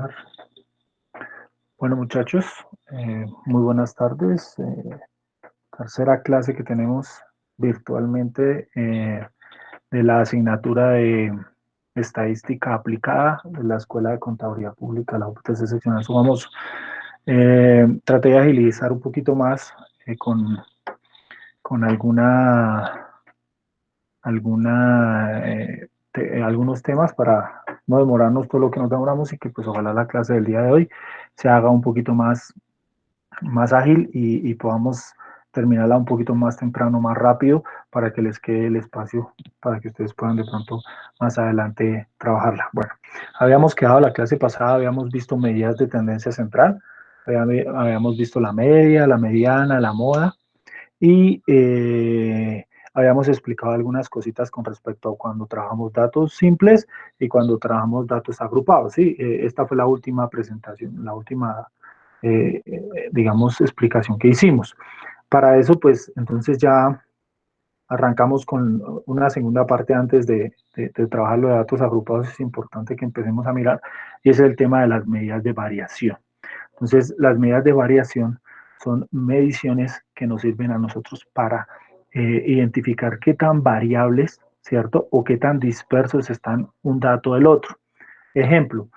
empezar. Bueno, muchachos, muy buenas tardes. Tercera clase que tenemos virtualmente de la asignatura de Estadística Aplicada de la Escuela de Contaduría Pública, la UPTC Seccional Sogamoso. Traté de agilizar un poquito más con algunos temas para no demorarnos todo lo que nos demoramos y que pues ojalá la clase del día de hoy se haga un poquito más ágil y podamos terminarla un poquito más temprano, más rápido, para que les quede el espacio para que ustedes puedan de pronto más adelante trabajarla. Bueno, habíamos quedado la clase pasada, habíamos visto medidas de tendencia central, habíamos visto la media, la mediana, la moda, y habíamos explicado algunas cositas con respecto a cuando trabajamos datos simples y cuando trabajamos datos agrupados. ¿Sí? Esta fue la última presentación, la última, digamos, explicación que hicimos. Para eso, pues, entonces ya arrancamos con una segunda parte antes de trabajar los datos agrupados. Es importante que empecemos a mirar, y es el tema de las medidas de variación. Entonces, las medidas de variación son mediciones que nos sirven a nosotros para identificar qué tan variables, ¿cierto? O qué tan dispersos están un dato del otro. Ejemplo,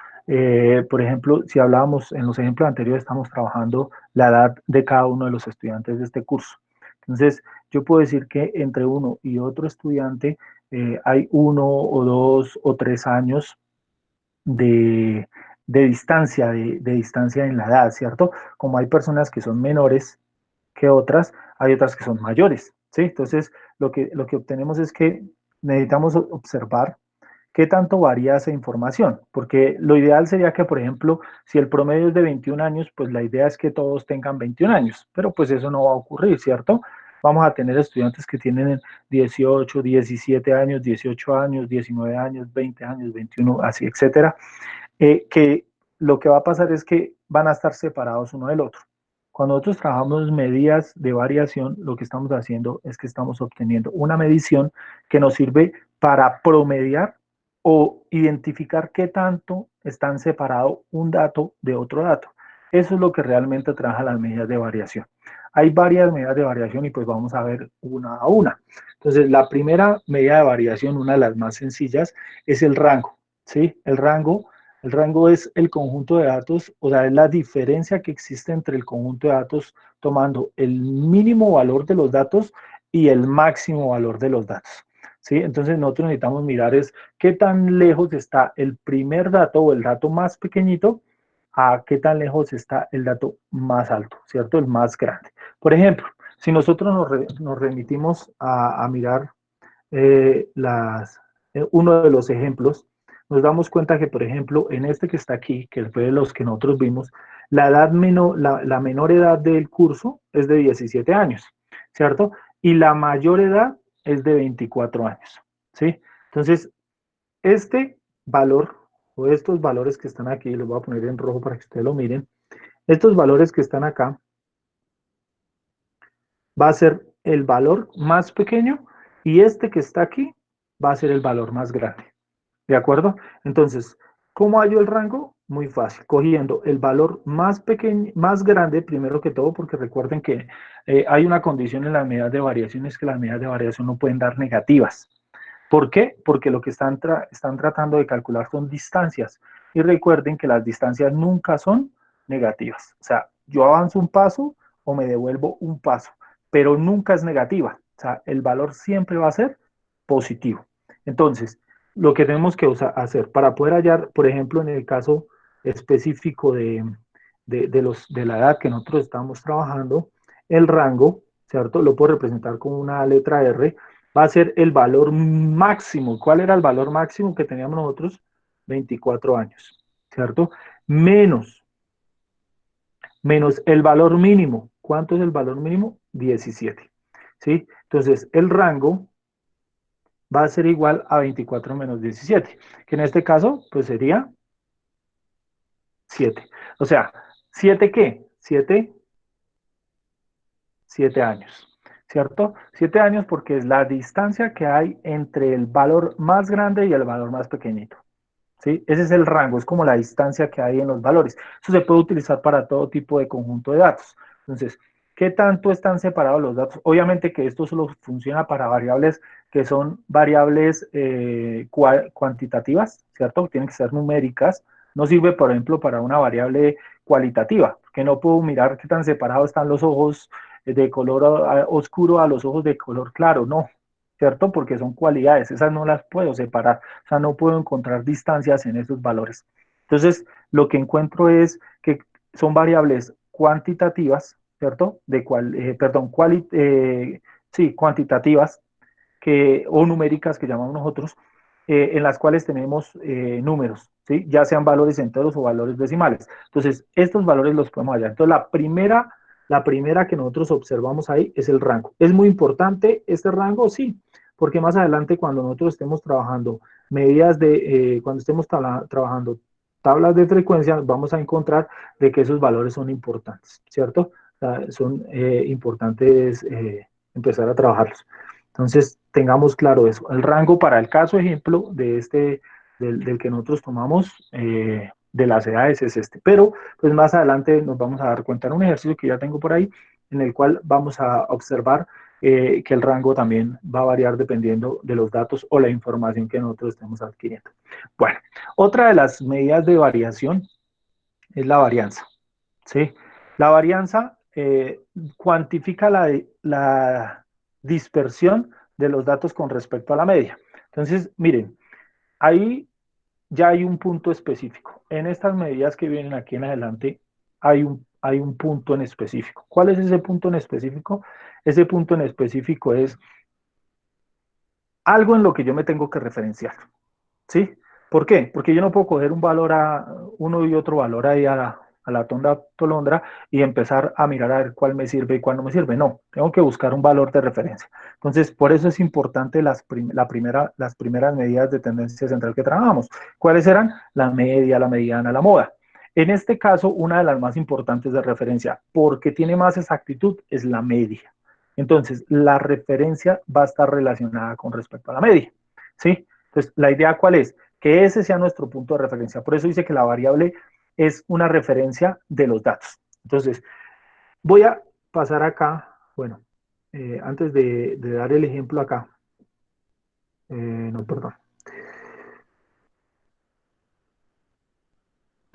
por ejemplo, si hablábamos en los ejemplos anteriores, estamos trabajando la edad de cada uno de los estudiantes de este curso. Entonces, yo puedo decir que entre uno y otro estudiante hay 1 o 2 o 3 años de, de distancia en la edad, ¿cierto? Como hay personas que son menores que otras, hay otras que son mayores, ¿sí? Entonces, lo que obtenemos es que necesitamos observar qué tanto varía esa información, porque lo ideal sería que, por ejemplo, si el promedio es de 21 años, pues la idea es que todos tengan 21 años, pero pues eso no va a ocurrir, ¿cierto? Vamos a tener estudiantes que tienen 18, 17 años, 18 años, 19 años, 20 años, 21, así, etcétera, que lo que va a pasar es que van a estar separados uno del otro. Cuando nosotros trabajamos medidas de variación, lo que estamos haciendo es que estamos obteniendo una medición que nos sirve para promediar o identificar qué tanto están separados un dato de otro dato. Eso es lo que realmente trabaja las medidas de variación. Hay varias medidas de variación y pues vamos a ver una a una. Entonces, la primera medida de variación, una de las más sencillas, es el rango. ¿Sí? El rango es el conjunto de datos, o sea, es la diferencia que existe entre el conjunto de datos tomando el mínimo valor de los datos y el máximo valor de los datos. ¿Sí? Entonces nosotros necesitamos mirar es qué tan lejos está el primer dato o el dato más pequeñito a qué tan lejos está el dato más alto, ¿cierto? El más grande. Por ejemplo, si nosotros nos remitimos a mirar uno de los ejemplos, nos damos cuenta que, por ejemplo, en este que está aquí, que fue de los que nosotros vimos, la menor edad del curso es de 17 años, ¿cierto? Y la mayor edad es de 24 años, ¿sí? Entonces, este valor o estos valores que están aquí, los voy a poner en rojo para que ustedes lo miren, estos valores que están acá, va a ser el valor más pequeño y este que está aquí va a ser el valor más grande. ¿De acuerdo? Entonces, ¿cómo hallo el rango? Muy fácil, cogiendo el valor más pequeño, más grande, primero que todo, porque recuerden que hay una condición en las medidas de variación, es que las medidas de variación no pueden dar negativas. ¿Por qué? Porque lo que están tratando de calcular son distancias. Y recuerden que las distancias nunca son negativas. O sea, yo avanzo un paso o me devuelvo un paso, pero nunca es negativa. O sea, el valor siempre va a ser positivo. Entonces, lo que tenemos que hacer para poder hallar, por ejemplo, en el caso específico de la edad que nosotros estamos trabajando, el rango, ¿cierto? Lo puedo representar con una letra R, va a ser el valor máximo. ¿Cuál era el valor máximo que teníamos nosotros? 24 años, ¿cierto? Menos, menos el valor mínimo. ¿Cuánto es el valor mínimo? 17, ¿sí? Entonces, el rango va a ser igual a 24 menos 17, que en este caso, pues sería 7. O sea, ¿7 qué? 7 años, ¿cierto? 7 años porque es la distancia que hay entre el valor más grande y el valor más pequeñito. ¿sí? Ese es el rango, es como la distancia que hay en los valores. Eso se puede utilizar para todo tipo de conjunto de datos. Entonces, ¿qué tanto están separados los datos? Obviamente que esto solo funciona para variables que son variables cuantitativas, ¿cierto? Tienen que ser numéricas. No sirve, por ejemplo, para una variable cualitativa, que no puedo mirar qué tan separados están los ojos de color oscuro a los ojos de color claro, no, ¿cierto? Porque son cualidades, esas no las puedo separar, o sea, no puedo encontrar distancias en esos valores. Entonces, lo que encuentro es que son variables cuantitativas, ¿cierto? Perdón, sí, cuantitativas o numéricas que llamamos nosotros, en las cuales tenemos números, ¿sí? Ya sean valores enteros o valores decimales. Entonces, estos valores los podemos hallar. Entonces, la primera que nosotros observamos ahí es el rango. ¿Es muy importante este rango? Sí, porque más adelante cuando nosotros estemos trabajando cuando estemos trabajando tablas de frecuencia, vamos a encontrar de que esos valores son importantes, ¿cierto? O sea, son importantes empezar a trabajarlos. Entonces, tengamos claro eso. El rango para el caso ejemplo del que nosotros tomamos de las edades es este. Pero, pues más adelante nos vamos a dar cuenta en un ejercicio que ya tengo por ahí, en el cual vamos a observar que el rango también va a variar dependiendo de los datos o la información que nosotros estemos adquiriendo. Bueno, otra de las medidas de variación es la varianza, ¿sí? La varianza cuantifica la dispersión de los datos con respecto a la media. Entonces, miren, ahí ya hay un punto específico. En estas medidas que vienen aquí en adelante, hay un punto en específico. ¿Cuál es ese punto en específico? Ese punto en específico es algo en lo que yo me tengo que referenciar, ¿sí? ¿Por qué? Porque yo no puedo coger uno y otro valor ahí a la tonda tolondra y empezar a mirar a ver cuál me sirve y cuál no me sirve. No, tengo que buscar un valor de referencia. Entonces, por eso es importante las primeras medidas de tendencia central que trabajamos. ¿Cuáles eran? La media, la mediana, la moda. En este caso, una de las más importantes de referencia, porque tiene más exactitud, es la media. Entonces, la referencia va a estar relacionada con respecto a la media, ¿sí? Entonces, la idea cuál es? Que ese sea nuestro punto de referencia. Por eso dice que la variable es una referencia de los datos. Entonces, voy a pasar acá, bueno, antes de dar el ejemplo acá, no, perdón.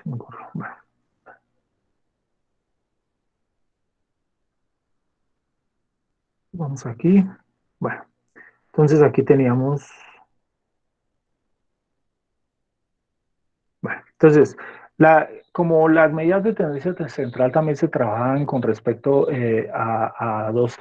Bueno, vamos aquí. Bueno, entonces aquí teníamos. Bueno, entonces, como las medidas de tendencia central también se trabajan con respecto a dos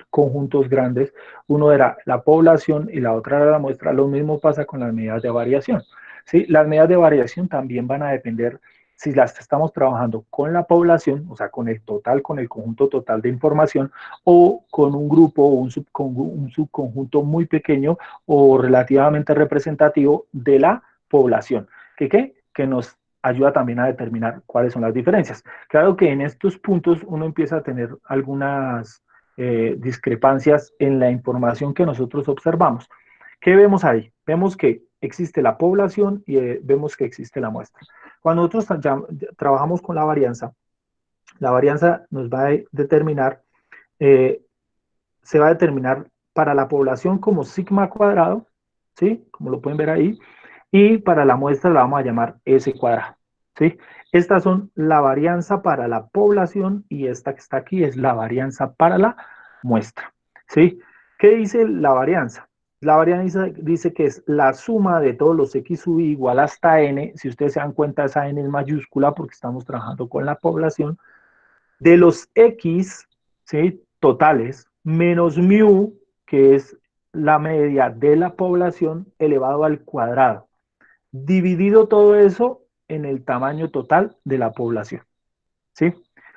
conjuntos grandes, uno era la población y la otra era la muestra, lo mismo pasa con las medidas de variación. ¿Sí? Las medidas de variación también van a depender si las estamos trabajando con la población, o sea, con el total, con el conjunto total de información, o con un grupo o un subconjunto muy pequeño o relativamente representativo de la población. Que nos ayuda también a determinar cuáles son las diferencias. Claro que en estos puntos uno empieza a tener algunas discrepancias en la información que nosotros observamos. ¿Qué vemos ahí? Vemos que existe la población y vemos que existe la muestra. Cuando nosotros trabajamos con la varianza nos va a determinar, eh, se va a determinar para la población como sigma cuadrado, ¿sí? Como lo pueden ver ahí, y para la muestra la vamos a llamar S cuadrado, ¿sí? Estas son la varianza para la población y esta que está aquí es la varianza para la muestra, ¿sí? ¿Qué dice la varianza? La varianza dice que es la suma de todos los x sub i igual hasta n, si ustedes se dan cuenta esa n es mayúscula porque estamos trabajando con la población, de los x, ¿sí? Totales, menos mu, que es la media de la población elevado al cuadrado dividido todo eso en el tamaño total de la población, ¿sí?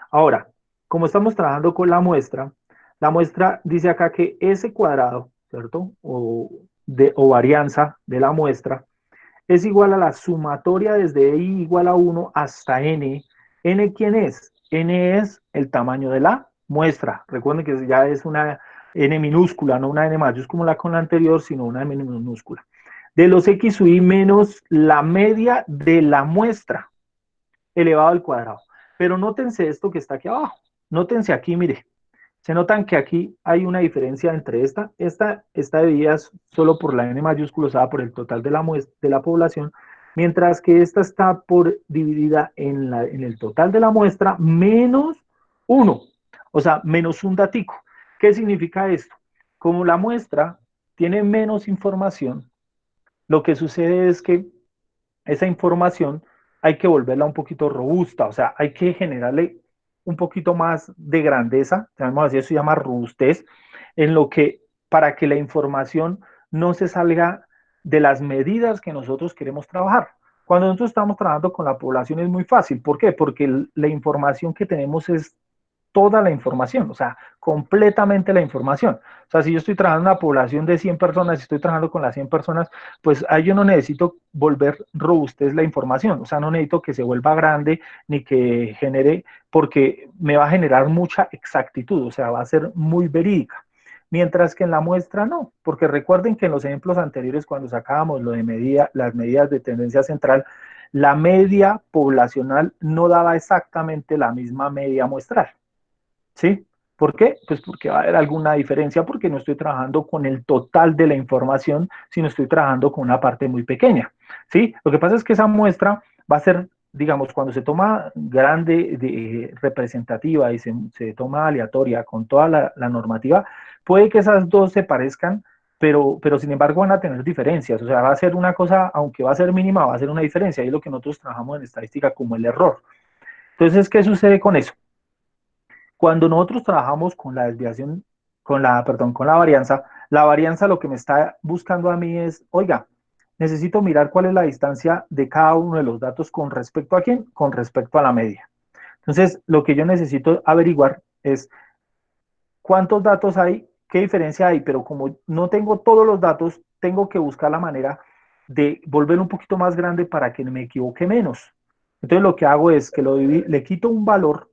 Ahora, como estamos trabajando con la muestra dice acá que ese cuadrado, ¿cierto? O varianza de la muestra es igual a la sumatoria desde i igual a 1 hasta n. ¿N quién es? N es el tamaño de la muestra. Recuerden que ya es una n minúscula, no una n mayúscula con la anterior, sino una n minúscula de los X y menos la media de la muestra elevado al cuadrado. Pero nótense esto que está aquí abajo. Nótense aquí, mire. Se notan que aquí hay una diferencia entre esta dividida solo por la n mayúscula usada por el total de de la población, mientras que esta está dividida en el total de la muestra menos 1, o sea, menos un datico. ¿Qué significa esto? Como la muestra tiene menos información, lo que sucede es que esa información hay que volverla un poquito robusta, o sea, hay que generarle un poquito más de grandeza, llamamos así, eso se llama robustez, en lo que, para que la información no se salga de las medidas que nosotros queremos trabajar. Cuando nosotros estamos trabajando con la población es muy fácil. ¿Por qué? Porque la información que tenemos es toda la información, o sea, completamente la información. O sea, si yo estoy trabajando en una población de 100 personas y estoy trabajando con las 100 personas, pues ahí yo no necesito volver robustez la información, o sea, no necesito que se vuelva grande ni que genere, porque me va a generar mucha exactitud, o sea, va a ser muy verídica. Mientras que en la muestra no, porque recuerden que en los ejemplos anteriores, cuando sacábamos lo de las medidas de tendencia central, la media poblacional no daba exactamente la misma media muestral. ¿Sí? ¿Por qué? Pues porque va a haber alguna diferencia porque no estoy trabajando con el total de la información, sino estoy trabajando con una parte muy pequeña. ¿Sí? Lo que pasa es que esa muestra va a ser, digamos, cuando se toma grande, representativa y se toma aleatoria con toda la normativa, puede que esas dos se parezcan, pero sin embargo van a tener diferencias. O sea, va a ser una cosa, aunque va a ser mínima, va a ser una diferencia. Y es lo que nosotros trabajamos en estadística como el error. Entonces, ¿qué sucede con eso? Cuando nosotros trabajamos con la desviación, perdón, con la varianza lo que me está buscando a mí es, oiga, necesito mirar cuál es la distancia de cada uno de los datos con respecto a quién, con respecto a la media. Entonces, lo que yo necesito averiguar es cuántos datos hay, qué diferencia hay, pero como no tengo todos los datos, tengo que buscar la manera de volver un poquito más grande para que me equivoque menos. Entonces, lo que hago es que le quito un valor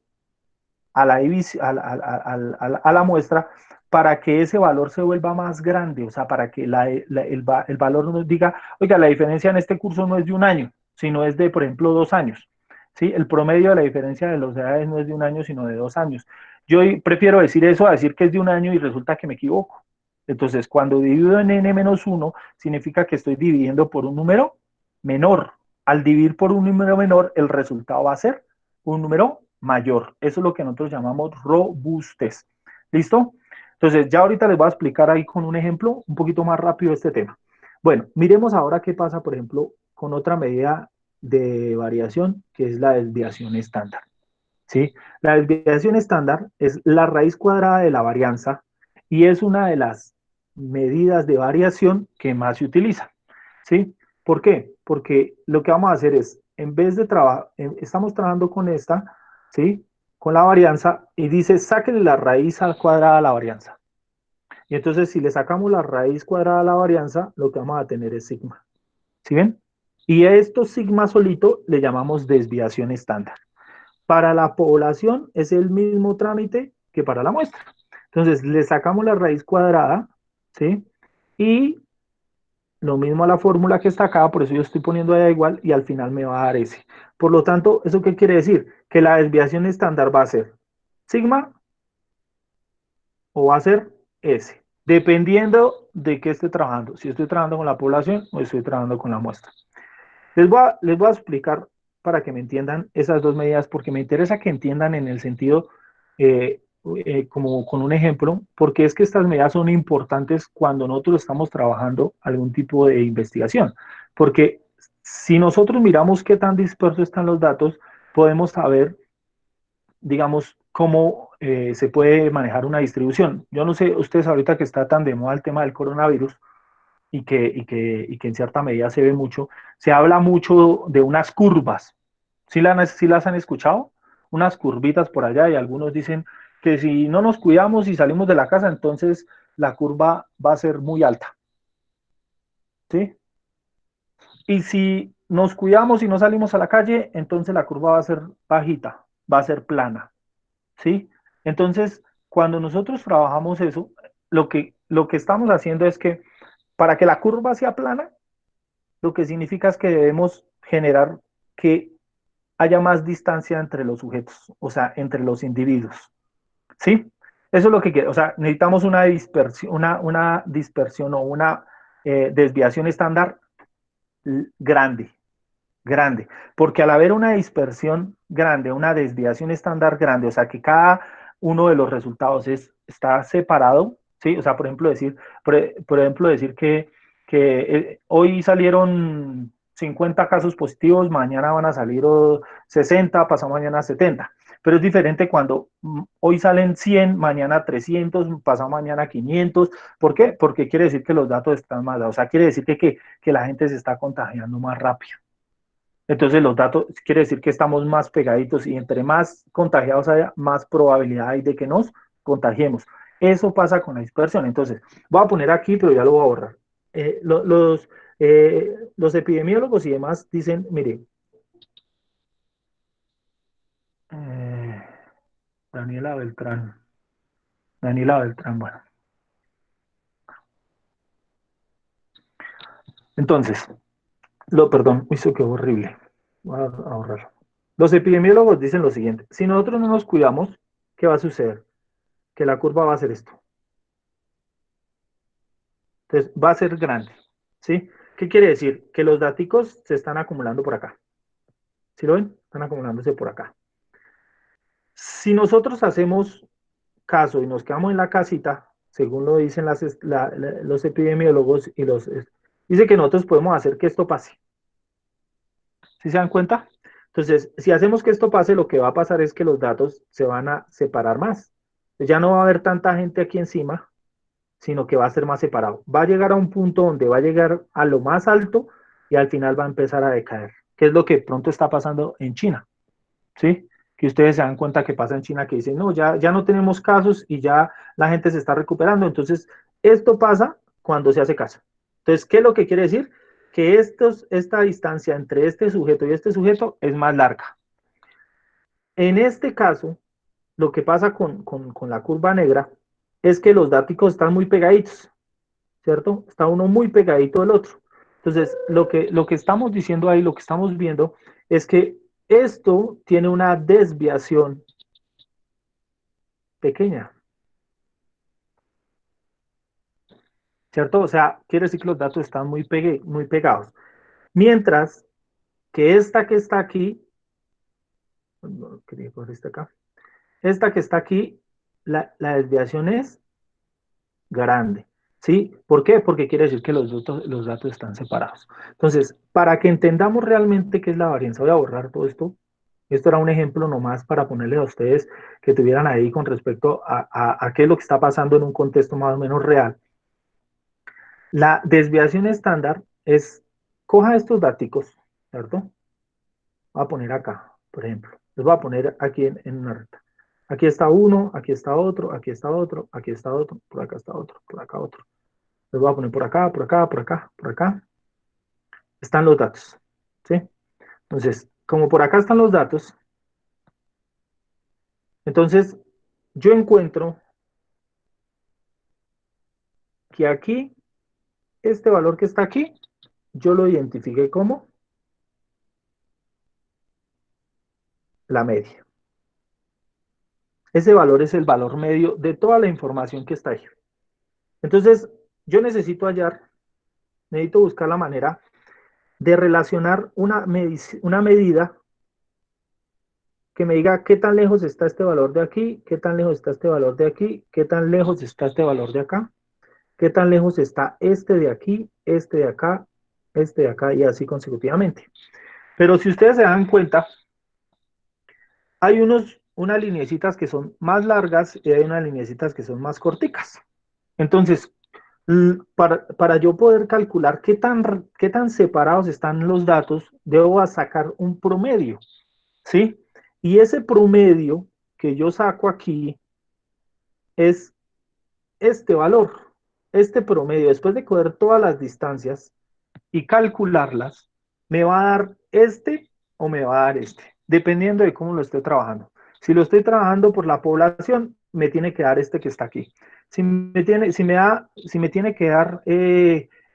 a la, a la muestra para que ese valor se vuelva más grande, o sea, para que el valor nos diga, oiga, la diferencia en este curso no es de un año, sino es de, por ejemplo, 2 años. ¿Sí? El promedio de la diferencia de los edades no es de un año, sino de 2 años. Yo prefiero decir eso a decir que es de un año y resulta que me equivoco. Entonces, cuando divido en n-1, significa que estoy dividiendo por un número menor. Al dividir por un número menor, el resultado va a ser un número mayor. Eso es lo que nosotros llamamos robustez. ¿Listo? Entonces, ya ahorita les voy a explicar ahí con un ejemplo un poquito más rápido este tema. Bueno, miremos ahora qué pasa, por ejemplo, con otra medida de variación, que es la desviación estándar. ¿Sí? La desviación estándar es la raíz cuadrada de la varianza y es una de las medidas de variación que más se utiliza. ¿Sí? ¿Por qué? Porque lo que vamos a hacer es, en vez de trabajar, estamos trabajando con esta, ¿sí? Con la varianza y dice, sáquenle la raíz al cuadrada a la varianza. Y entonces, si le sacamos la raíz cuadrada a la varianza, lo que vamos a tener es sigma. ¿Sí ven? Y a esto sigma solito le llamamos desviación estándar. Para la población es el mismo trámite que para la muestra. Entonces, le sacamos la raíz cuadrada, ¿sí? Y lo mismo a la fórmula que está acá, por eso yo estoy poniendo allá igual y al final me va a dar ese. Por lo tanto, ¿eso qué quiere decir? Que la desviación estándar va a ser sigma o va a ser S, dependiendo de qué esté trabajando. Si estoy trabajando con la población o estoy trabajando con la muestra. Les voy a explicar para que me entiendan esas dos medidas, porque me interesa que entiendan en el sentido, como con un ejemplo, porque es que estas medidas son importantes cuando nosotros estamos trabajando algún tipo de investigación. Porque si nosotros miramos qué tan dispersos están los datos, podemos saber, digamos, cómo se puede manejar una distribución. Yo no sé, ustedes ahorita que está tan de moda el tema del coronavirus, y que en cierta medida se ve mucho, se habla mucho de unas curvas. ¿Sí las han escuchado? Unas curvitas por allá y algunos dicen que si no nos cuidamos y salimos de la casa, entonces la curva va a ser muy alta. ¿Sí? Y si nos cuidamos y no salimos a la calle, entonces la curva va a ser bajita, va a ser plana. ¿Sí? Entonces, cuando nosotros trabajamos eso, lo que estamos haciendo es que para que la curva sea plana, lo que significa es que debemos generar que haya más distancia entre los sujetos, o sea, entre los individuos, ¿sí? Eso es lo que quiere, o sea, necesitamos una dispersión o una desviación estándar grande, grande, porque al haber una dispersión grande, una desviación estándar grande, o sea, que cada uno de los resultados está separado, ¿sí? O sea, por ejemplo, decir que hoy salieron 50 casos positivos, mañana van a salir 60, pasado mañana 70. Pero es diferente cuando hoy salen 100, mañana 300, pasado mañana 500. ¿Por qué? Porque quiere decir que los datos están más dados. O sea, quiere decir que la gente se está contagiando más rápido. Entonces los datos quiere decir que estamos más pegaditos y entre más contagiados haya, más probabilidad hay de que nos contagiemos. Eso pasa con la dispersión. Entonces, voy a poner aquí, pero ya lo voy a borrar. Los epidemiólogos y demás dicen, mire, eh, Daniela Beltrán, Daniela Beltrán, bueno. Entonces, perdón, eso quedó horrible. Voy a ahorrarlo. Los epidemiólogos dicen lo siguiente, si nosotros no nos cuidamos, ¿qué va a suceder? Que la curva va a ser esto. Entonces, va a ser grande, ¿sí? ¿Qué quiere decir? Que los daticos se están acumulando por acá. ¿Sí lo ven? Están acumulándose por acá. Si nosotros hacemos caso y nos quedamos en la casita, según lo dicen los epidemiólogos dice que nosotros podemos hacer que esto pase. ¿Sí se dan cuenta? Entonces, si hacemos que esto pase, lo que va a pasar es que los datos se van a separar más. Ya no va a haber tanta gente aquí encima, sino que va a ser más separado. Va a llegar a un punto donde va a llegar a lo más alto y al final va a empezar a decaer, que es lo que pronto está pasando en China, ¿sí? Que ustedes se dan cuenta que pasa en China, que dicen, no, ya no tenemos casos y ya la gente se está recuperando. Entonces, esto pasa cuando se hace caso. Entonces, ¿qué es lo que quiere decir? Que esta distancia entre este sujeto y este sujeto es más larga. En este caso, lo que pasa con la curva negra es que los dáticos están muy pegaditos. ¿Cierto? Está uno muy pegadito del otro. Entonces, lo que estamos diciendo ahí, lo que estamos viendo, es que esto tiene una desviación pequeña, ¿cierto? O sea, quiere decir que los datos están muy pegados. Mientras que esta que está aquí, no quería coger esta acá, esta que está aquí, la desviación es grande. ¿Sí? ¿Por qué? Porque quiere decir que los datos están separados. Entonces, para que entendamos realmente qué es la varianza, voy a borrar todo esto. Esto era un ejemplo nomás para ponerles a ustedes que tuvieran ahí con respecto a qué es lo que está pasando en un contexto más o menos real. La desviación estándar es, coja estos datos, ¿cierto? Voy a poner acá, por ejemplo. Les voy a poner aquí en una recta. Aquí está uno, aquí está otro, aquí está otro, aquí está otro, por acá está otro, por acá otro. Les voy a poner por acá, por acá, por acá, por acá. Están los datos, ¿sí? Entonces, como por acá están los datos, entonces yo encuentro que aquí, este valor que está aquí, yo lo identifiqué como la media. Ese valor es el valor medio de toda la información que está ahí. Entonces, yo necesito buscar la manera de relacionar una medida que me diga qué tan lejos está este valor de aquí, qué tan lejos está este valor de aquí, qué tan lejos está este valor de acá, qué tan lejos está este de aquí, este de acá y así consecutivamente. Pero si ustedes se dan cuenta, hay unas lineecitas que son más largas y hay unas lineecitas que son más corticas. Entonces, para yo poder calcular qué tan separados están los datos, debo sacar un promedio, ¿sí? Y ese promedio que yo saco aquí es este valor, este promedio, después de coger todas las distancias y calcularlas, me va a dar este o me va a dar este, dependiendo de cómo lo esté trabajando. Si lo estoy trabajando por la población, me tiene que dar este que está aquí. Si me tiene que dar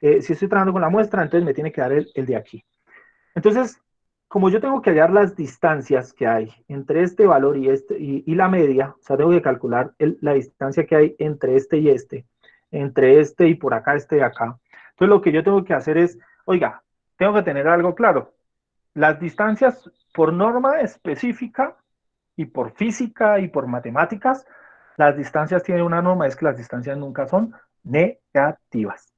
si estoy trabajando con la muestra, entonces me tiene que dar el de aquí. Entonces, como yo tengo que hallar las distancias que hay entre este valor y la media, o sea, tengo que calcular la distancia que hay entre este y por acá, este de acá. Entonces, lo que yo tengo que hacer es, oiga, tengo que tener algo claro. Las distancias por norma específica y por física y por matemáticas, las distancias tienen una norma, es que las distancias nunca son negativas.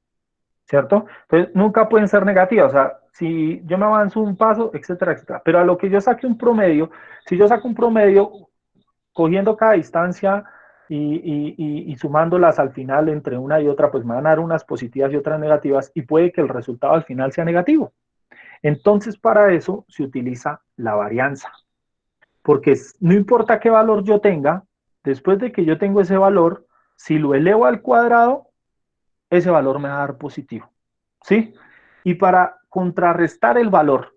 ¿Cierto? Entonces, nunca pueden ser negativas, o sea, si yo me avanzo un paso, etcétera, etcétera, pero a lo que yo saque un promedio, si yo saco un promedio cogiendo cada distancia y sumándolas al final entre una y otra, pues me van a dar unas positivas y otras negativas y puede que el resultado al final sea negativo. Entonces, para eso se utiliza la varianza, porque no importa qué valor yo tenga, después de que yo tengo ese valor, si lo elevo al cuadrado, ese valor me va a dar positivo. ¿Sí? Y para contrarrestar el valor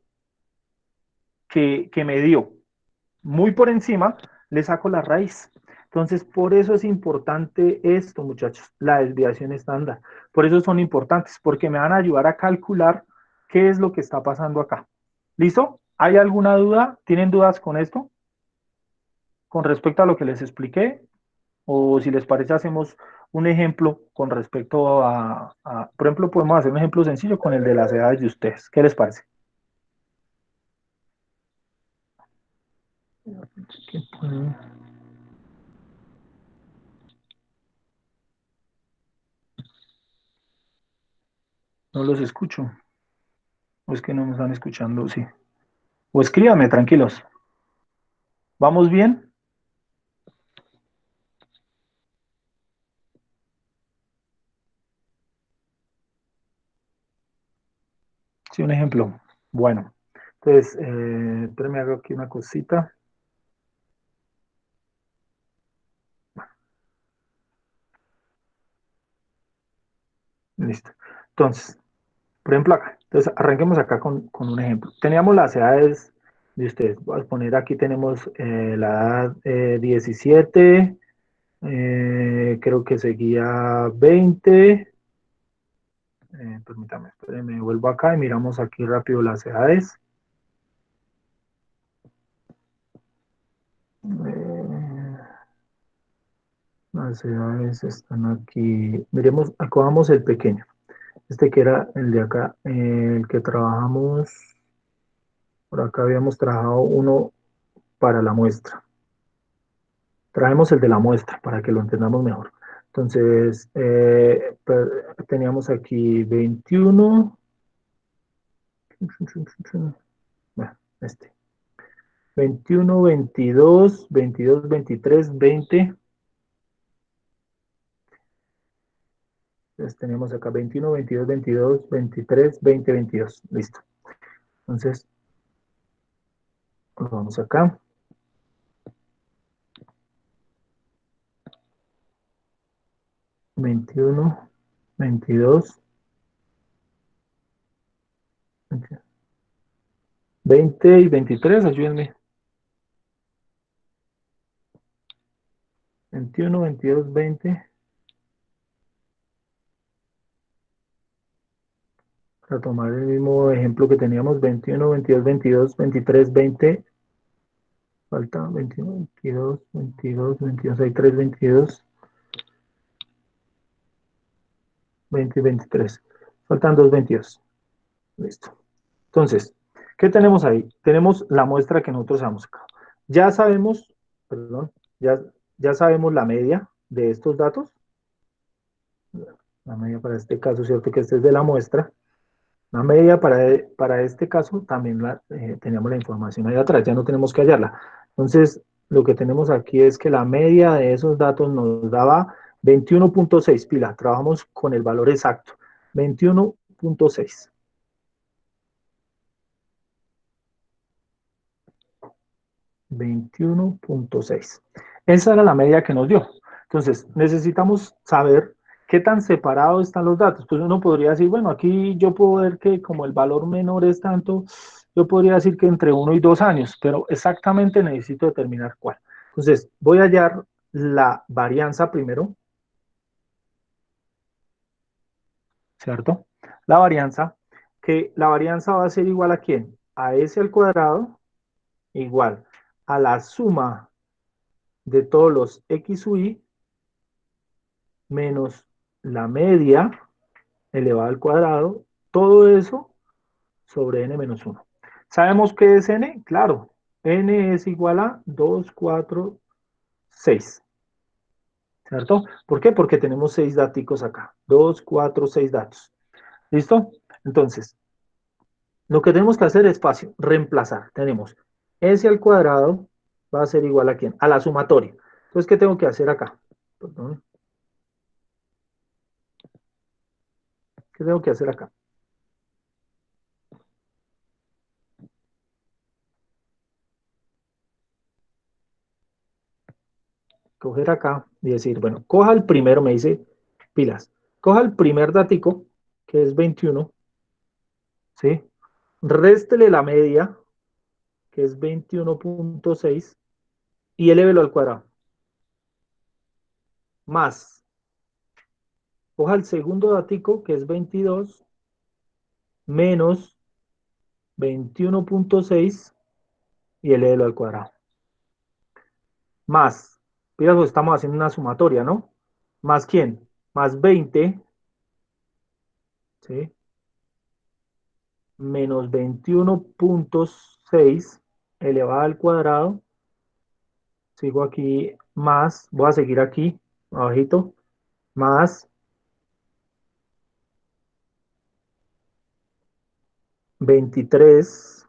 que me dio muy por encima, le saco la raíz. Entonces, por eso es importante esto, muchachos, la desviación estándar. Por eso son importantes, porque me van a ayudar a calcular qué es lo que está pasando acá. ¿Listo? ¿Hay alguna duda? ¿Tienen dudas con esto? Con respecto a lo que les expliqué, o si les parece hacemos un ejemplo con respecto por ejemplo, podemos hacer un ejemplo sencillo con el de las edades de ustedes. ¿Qué les parece? No los escucho. O es que no me están escuchando, sí. O escríbame, tranquilos. ¿Vamos bien? Sí, un ejemplo. Bueno, entonces, espérame, hago aquí una cosita. Listo. Entonces, por ejemplo, acá. Entonces, arranquemos acá con un ejemplo. Teníamos las edades de ustedes. Voy a poner aquí, tenemos la edad 17, creo que seguía 20. Permítame, espérenme, vuelvo acá y miramos aquí rápido las edades. Eh, las edades están aquí. Miremos, acabamos el pequeño. Este que era el de acá, el que trabajamos. Por acá habíamos trabajado uno para la muestra. Traemos el de la muestra para que lo entendamos mejor. Entonces, teníamos aquí 21. Bueno, este. 21, 22, 22, 23, 20. Entonces tenemos acá 21, 22, 22, 23, 20, 22. Listo. Entonces, vamos acá. 21, 22, 20 y 23, ayúdenme. 21, 22, 20. Para tomar el mismo ejemplo que teníamos, 21, 22, 22, 23, 20. Falta 21, 22, 22, 22, hay 3, 22, 20 y 23. Faltan 2, 22. Listo. Entonces, ¿qué tenemos ahí? Tenemos la muestra que nosotros hemos sacado. Ya sabemos, perdón, ya sabemos la media de estos datos. La media para este caso, ¿cierto? Que este es de la muestra. La media para este caso también teníamos la información ahí atrás, ya no tenemos que hallarla. Entonces, lo que tenemos aquí es que la media de esos datos nos daba 21.6 pila. Trabajamos con el valor exacto, 21.6. 21.6. Esa era la media que nos dio. Entonces, necesitamos saber qué tan separados están los datos. Pues uno podría decir, bueno, aquí yo puedo ver que como el valor menor es tanto, yo podría decir que entre 1 y 2 años, pero exactamente necesito determinar cuál. Entonces, voy a hallar la varianza primero, ¿cierto? la varianza, que la varianza va a ser igual a ¿quién? A s al cuadrado igual a la suma de todos los x sub i menos la media elevada al cuadrado, todo eso sobre n menos 1. ¿Sabemos qué es n? Claro, n es igual a 2, 4, 6, ¿cierto? ¿Por qué? Porque tenemos 6 datos acá, 2, 4, 6 datos. ¿Listo? Entonces, lo que tenemos que hacer es fácil, reemplazar. Tenemos s al cuadrado va a ser igual a ¿quién? A la sumatoria. Entonces, ¿qué tengo que hacer acá? Perdón. ¿Qué tengo que hacer acá? Coger acá y decir, bueno, coja el primero, me dice pilas, coja el primer datico, que es 21, ¿sí? Réstele la media, que es 21.6, y elévelo al cuadrado. Más, coja el segundo datico, que es 22, menos 21.6, y elévelo al cuadrado. Más, pilas, pues estamos haciendo una sumatoria, ¿no? ¿Más quién? Más 20, ¿sí? Menos 21.6 elevado al cuadrado. Sigo aquí, más, voy a seguir aquí, abajito, más 23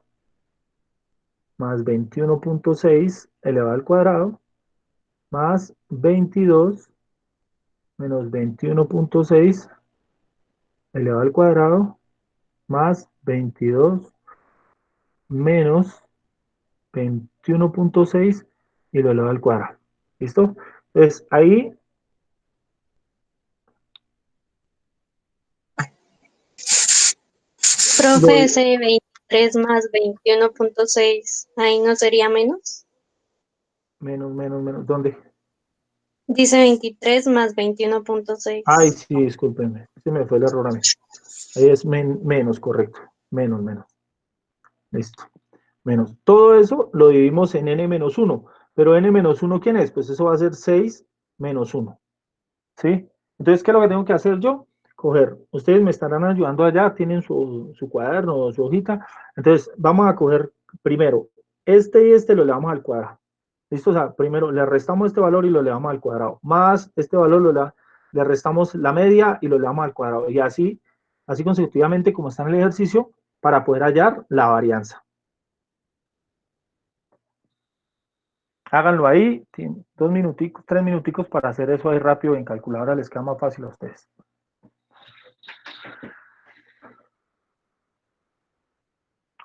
más 21.6 elevado al cuadrado, más 22 menos 21.6 elevado al cuadrado, más 22 menos 21.6 y lo elevado al cuadrado. ¿Listo? Entonces, ahí, Profe, lo, ese 23 más 21.6, ahí no sería menos. menos, ¿dónde? Dice 23 más Ay, 21.6. sí, discúlpenme, se me fue el error a mí. Ahí es menos, correcto. Menos. Listo. Menos. Todo eso lo dividimos en n menos 1. Pero n menos 1, ¿quién es? Pues eso va a ser 6 menos 1. ¿Sí? Entonces, ¿qué es lo que tengo que hacer yo? Coger. Ustedes me estarán ayudando allá, tienen su cuaderno, su hojita. Entonces, vamos a coger primero este y este lo elevamos al cuadrado. ¿Listo? O sea, primero le restamos este valor y lo elevamos al cuadrado. Más este valor le restamos la media y lo elevamos al cuadrado. Y así consecutivamente como está en el ejercicio, para poder hallar la varianza. Háganlo ahí, 2 minuticos, 3 minuticos para hacer eso ahí rápido en calculadora, les queda más fácil a ustedes.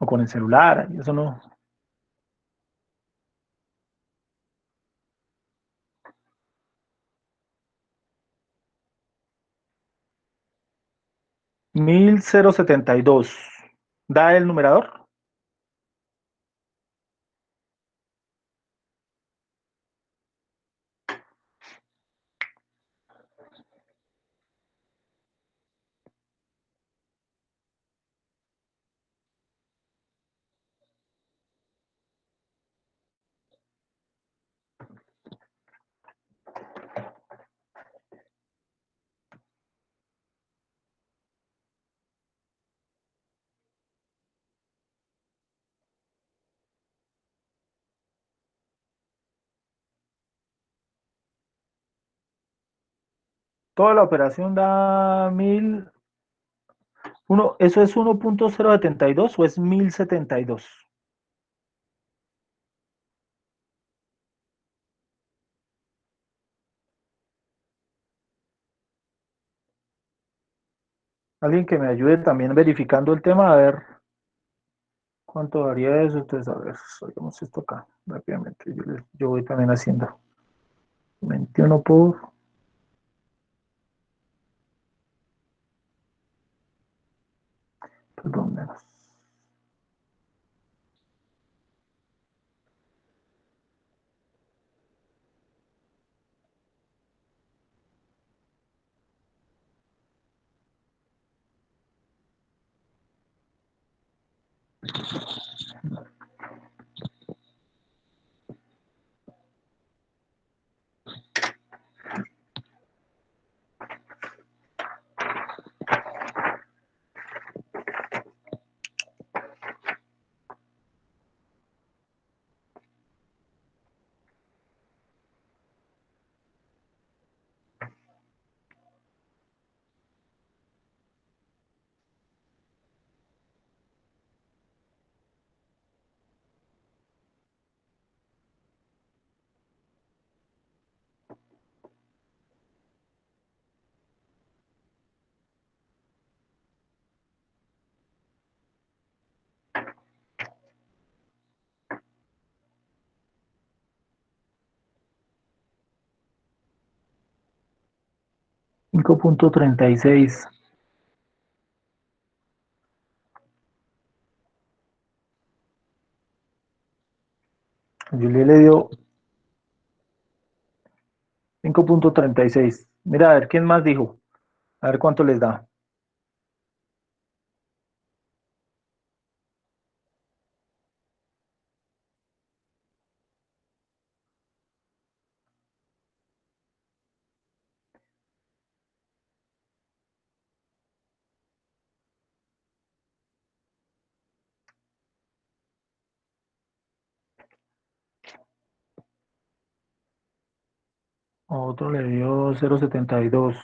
O con el celular, eso no. Mil setenta y dos. ¿Da el numerador? Toda la operación da 1000. ¿Eso es 1.072 o es 1072? Alguien que me ayude también verificando el tema, a ver cuánto daría eso. Entonces, a ver, hagamos esto acá rápidamente. Yo voy también haciendo 21 por, perdón, menos. 5.36. Juliet le dio 5.36. Mira, a ver, ¿quién más dijo? A ver cuánto les da. Otro le dio 0.72.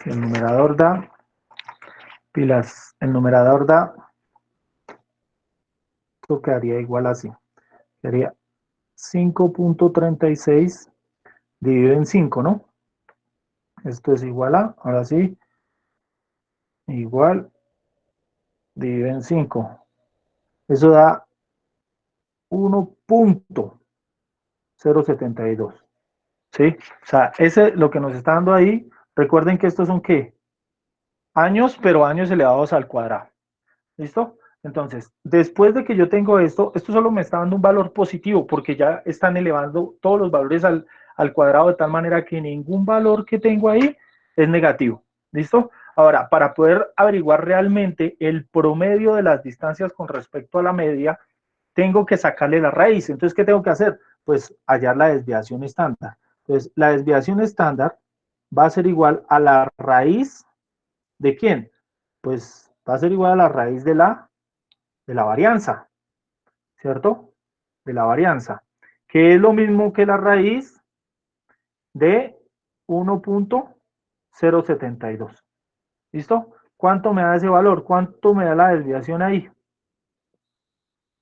Si el numerador da, pilas, el numerador da, esto quedaría igual así. Sería 5.36 dividido en 5, ¿no? Esto es igual a, ahora sí, igual, dividido en 5. Eso da 1.072. ¿Sí? O sea, ese lo que nos está dando ahí, recuerden que estos son ¿qué? Años, pero años elevados al cuadrado. ¿Listo? Entonces, después de que yo tengo esto solo me está dando un valor positivo porque ya están elevando todos los valores al cuadrado de tal manera que ningún valor que tengo ahí es negativo. ¿Listo? Ahora, para poder averiguar realmente el promedio de las distancias con respecto a la media, tengo que sacarle la raíz. Entonces, ¿qué tengo que hacer? Pues hallar la desviación estándar. Entonces, la desviación estándar va a ser igual a la raíz de ¿quién? Pues va a ser igual a la raíz de la varianza, ¿cierto? De la varianza, que es lo mismo que la raíz de 1.072. ¿Listo? ¿Cuánto me da ese valor? ¿Cuánto me da la desviación ahí?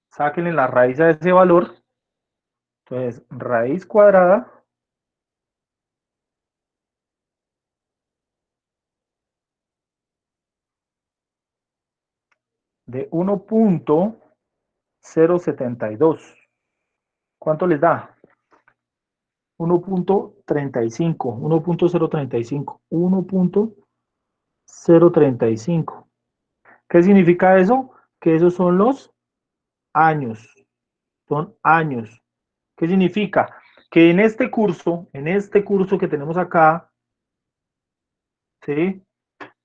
Sáquenle la raíz a ese valor. Entonces, raíz cuadrada de 1.072. ¿Cuánto les da? 1.35, 1.035, 1.035. ¿Qué significa eso? Que esos son los años, son años. ¿Qué significa? Que en este curso que tenemos acá, ¿sí?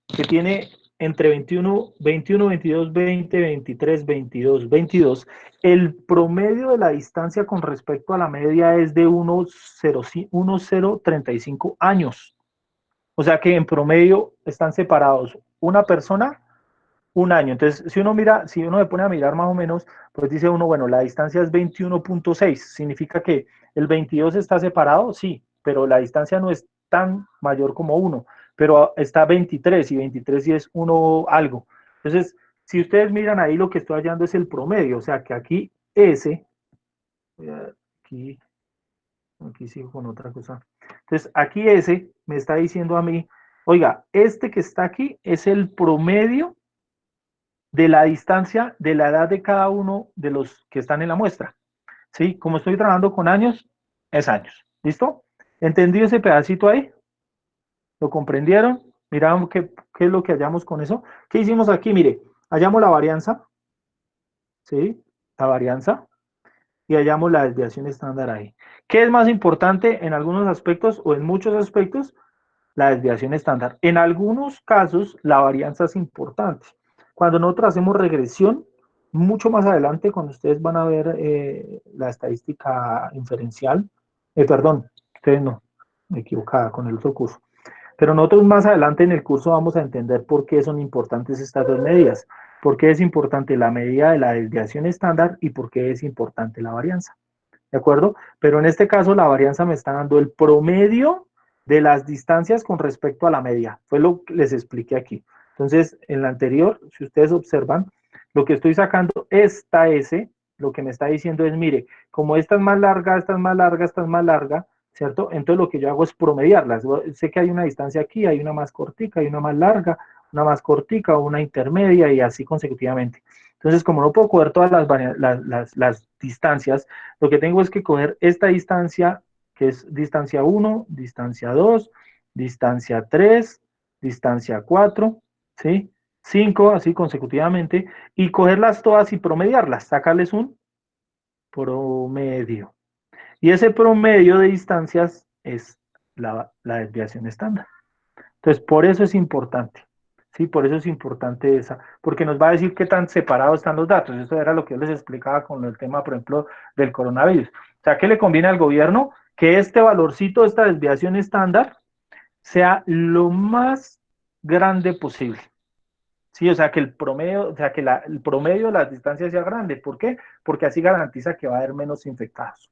Que tiene entre 21, 21, 22, 20, 23, 22, 22, el promedio de la distancia con respecto a la media es de 1,035 años. O sea que en promedio están separados una persona un año. Entonces, si uno mira, si uno se pone a mirar más o menos, pues dice uno, bueno, la distancia es 21.6, significa que el 22 está separado, sí, pero la distancia no es tan mayor como 1, pero está 23 y 23 sí es 1 algo. Entonces, si ustedes miran ahí, lo que estoy hallando es el promedio, o sea que aquí S, aquí, aquí sigo con otra cosa. Entonces, aquí S me está diciendo a mí, oiga, este que está aquí es el promedio de la distancia de la edad de cada uno de los que están en la muestra. ¿Sí? Como estoy trabajando con años, es años. ¿Listo? ¿Entendido ese pedacito ahí? ¿Lo comprendieron? Miramos qué es lo que hallamos con eso. ¿Qué hicimos aquí? Mire, hallamos la varianza. ¿Sí? La varianza. y hallamos la desviación estándar ahí. ¿Qué es más importante en algunos aspectos o en muchos aspectos? La desviación estándar. En algunos casos, la varianza es importante. Cuando nosotros hacemos regresión, mucho más adelante, cuando ustedes van a ver la estadística inferencial, perdón, ustedes no, me equivocaba con el otro curso, pero nosotros más adelante en el curso vamos a entender por qué son importantes estas dos medidas, por qué es importante la medida de la desviación estándar y por qué es importante la varianza. ¿De acuerdo? Pero en este caso la varianza me está dando el promedio de las distancias con respecto a la media. Fue lo que les expliqué aquí. Entonces, en la anterior, si ustedes observan, lo que estoy sacando, esta S, lo que me está diciendo es, mire, como esta es más larga, esta es más larga, esta es más larga, ¿cierto? Entonces lo que yo hago es promediarlas. Sé que hay una distancia aquí, hay una más cortica, hay una más larga, una más cortica, una intermedia y así consecutivamente. Entonces, como no puedo coger todas las distancias, lo que tengo es que coger esta distancia, que es distancia 1, distancia 2, distancia 3, distancia 4, ¿sí? 5, así consecutivamente, y cogerlas todas y promediarlas, sacarles un promedio. Y ese promedio de distancias es la desviación estándar. Entonces, por eso es importante. Sí, por eso es importante esa, porque nos va a decir qué tan separados están los datos. Eso era lo que yo les explicaba con el tema, por ejemplo, del coronavirus. O sea, ¿qué le conviene al gobierno? Que este valorcito, esta desviación estándar, sea lo más grande posible. Sí, o sea, que el promedio, o sea, que el promedio de las distancias sea grande. ¿Por qué? Porque así garantiza que va a haber menos infectados.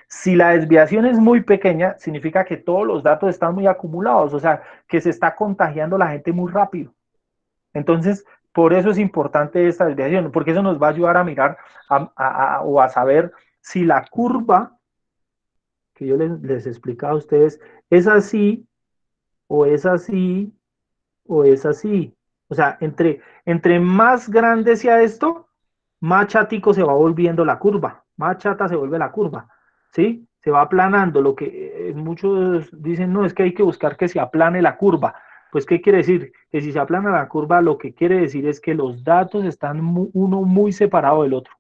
Si la desviación es muy pequeña, significa que todos los datos están muy acumulados, o sea, que se está contagiando la gente muy rápido. Entonces, por eso es importante esta desviación, porque eso nos va a ayudar a mirar o a saber si la curva que yo les explicaba a ustedes es así, o es así, o es así. O sea, entre más grande sea esto, más chatico se va volviendo la curva, más chata se vuelve la curva, ¿sí? Se va aplanando, lo que muchos dicen, no, es que hay que buscar que se aplane la curva. Pues, ¿qué quiere decir? Que si se aplana la curva, lo que quiere decir es que los datos están uno muy separado del otro,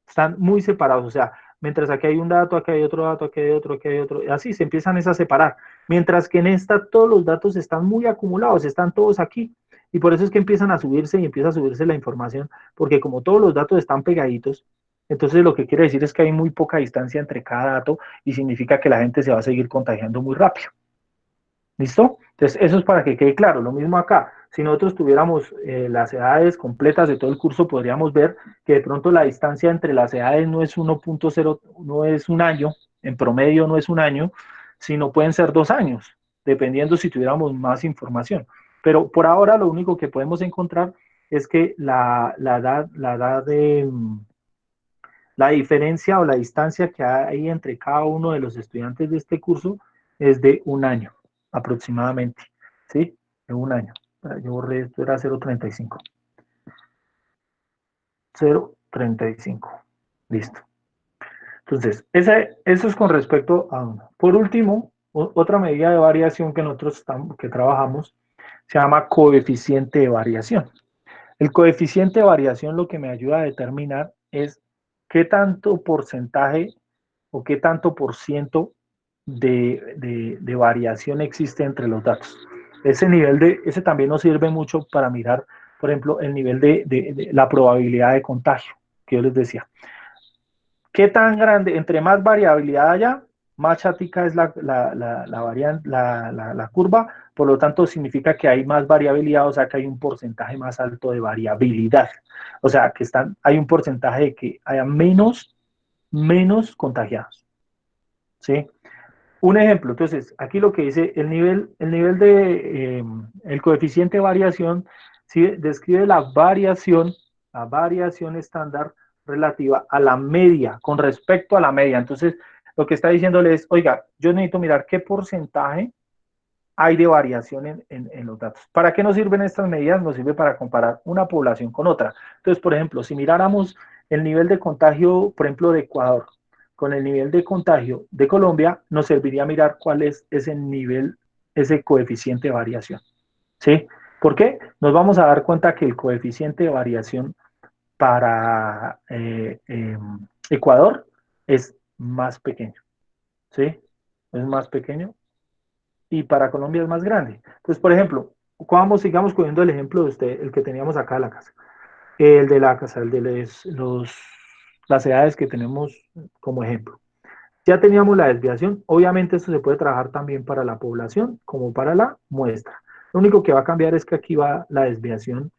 están muy separados, o sea, mientras aquí hay un dato, aquí hay otro dato, aquí hay otro, aquí hay otro, así se empiezan a separar, mientras que en esta todos los datos están muy acumulados, están todos aquí, y por eso es que empiezan a subirse y empieza a subirse la información, porque como todos los datos están pegaditos, entonces lo que quiere decir es que hay muy poca distancia entre cada dato y significa que la gente se va a seguir contagiando muy rápido. ¿Listo? Entonces, eso es para que quede claro. Lo mismo acá. Si nosotros tuviéramos las edades completas de todo el curso, podríamos ver que de pronto la distancia entre las edades no es 1.0, no es un año, en promedio no es un año, sino pueden ser 2 años, dependiendo si tuviéramos más información. Pero por ahora lo único que podemos encontrar es que la edad de la diferencia o la distancia que hay entre cada uno de los estudiantes de este curso es de un año aproximadamente, ¿sí? De un año. Yo borré esto, era 0.35. 0.35. Listo. Entonces, eso es con respecto a uno. Por último, otra medida de variación que nosotros que trabajamos se llama coeficiente de variación. El coeficiente de variación lo que me ayuda a determinar es qué tanto porcentaje o qué tanto por ciento de variación existe entre los datos. Ese también nos sirve mucho para mirar, por ejemplo, el nivel de la probabilidad de contagio, que yo les decía. ¿Qué tan grande? Entre más variabilidad haya, más chática es la curva, por lo tanto significa que hay más variabilidad, o sea que hay un porcentaje más alto de variabilidad. O sea que hay un porcentaje de que haya menos contagiados. ¿Sí? Un ejemplo, entonces, aquí lo que dice, el coeficiente de variación, ¿sí? Describe la variación estándar relativa a la media, con respecto a la media. Entonces, lo que está diciéndole es, oiga, yo necesito mirar qué porcentaje hay de variación en los datos. ¿Para qué nos sirven estas medidas? Nos sirve para comparar una población con otra. Entonces, por ejemplo, si miráramos el nivel de contagio, por ejemplo, de Ecuador, con el nivel de contagio de Colombia, nos serviría mirar cuál es ese nivel, ese coeficiente de variación. ¿Sí? ¿Por qué? Nos vamos a dar cuenta que el coeficiente de variación para Ecuador es más pequeño, ¿sí? Es más pequeño y para Colombia es más grande. Entonces, por ejemplo, sigamos cogiendo el ejemplo de usted, el que teníamos acá en la casa. El de la casa, el de las edades que tenemos como ejemplo. Ya teníamos la desviación, obviamente esto se puede trabajar también para la población como para la muestra. Lo único que va a cambiar es que aquí va la desviación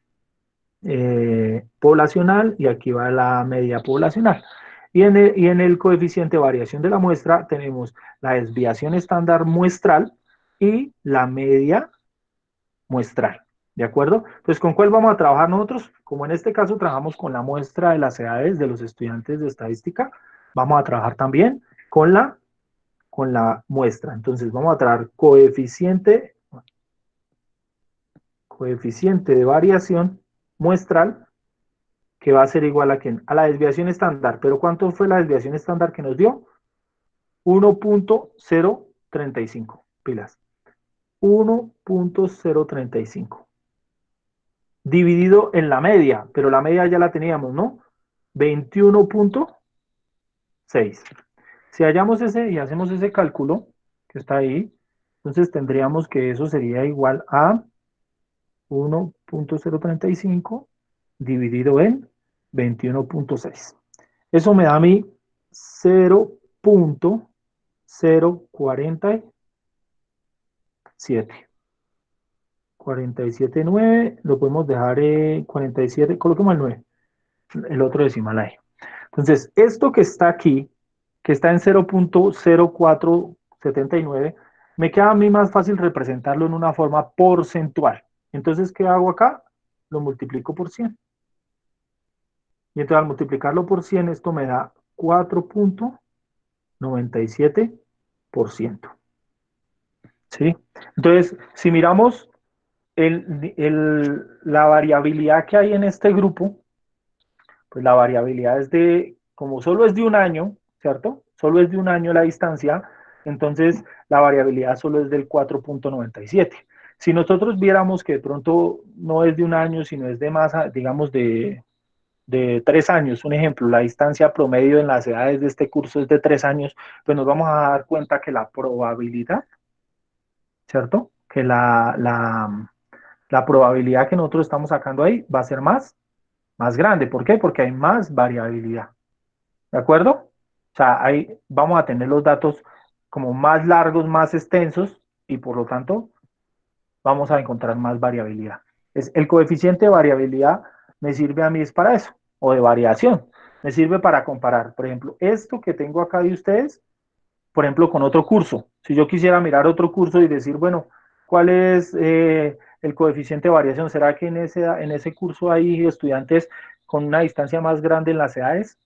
poblacional y aquí va la media poblacional. Y en el coeficiente de variación de la muestra tenemos la desviación estándar muestral y la media muestral. ¿De acuerdo? Entonces, ¿con cuál vamos a trabajar nosotros? Como en este caso trabajamos con la muestra de las edades de los estudiantes de estadística, vamos a trabajar también con la muestra. Entonces, vamos a traer coeficiente de variación muestral que va a ser igual a la desviación estándar. ¿Pero cuánto fue la desviación estándar que nos dio? 1.035 pilas. 1.035 dividido en la media, pero la media ya la teníamos, ¿no? 21.6. Si hallamos ese y hacemos ese cálculo que está ahí, entonces tendríamos que eso sería igual a 1.035 dividido en 21.6. Eso me da a mí 0.047. 47.9, lo podemos dejar en 47, coloquemos el 9, el otro decimal ahí. Entonces, esto que está aquí, que está en 0.0479, me queda a mí más fácil representarlo en una forma porcentual. Entonces, ¿qué hago acá? Lo multiplico por 100. Y entonces al multiplicarlo por 100, esto me da 4.97%. ¿Sí? Entonces, si miramos la variabilidad que hay en este grupo, pues la variabilidad es como solo es de un año, ¿cierto? Solo es de un año la distancia, entonces la variabilidad solo es del 4.97. Si nosotros viéramos que de pronto no es de un año, sino es de más, digamos, de 3 años, un ejemplo, la distancia promedio en las edades de este curso es de 3 años, pues nos vamos a dar cuenta que la probabilidad, ¿cierto? Que la probabilidad que nosotros estamos sacando ahí va a ser más grande. ¿Por qué? Porque hay más variabilidad. ¿De acuerdo? O sea, ahí vamos a tener los datos como más largos, más extensos y por lo tanto vamos a encontrar más variabilidad. El coeficiente de variabilidad me sirve a mí es para eso, o de variación. Me sirve para comparar, por ejemplo, esto que tengo acá de ustedes, por ejemplo, con otro curso. Si yo quisiera mirar otro curso y decir, bueno, ¿cuál es el coeficiente de variación? ¿Será que en ese curso hay estudiantes con una distancia más grande en las edades?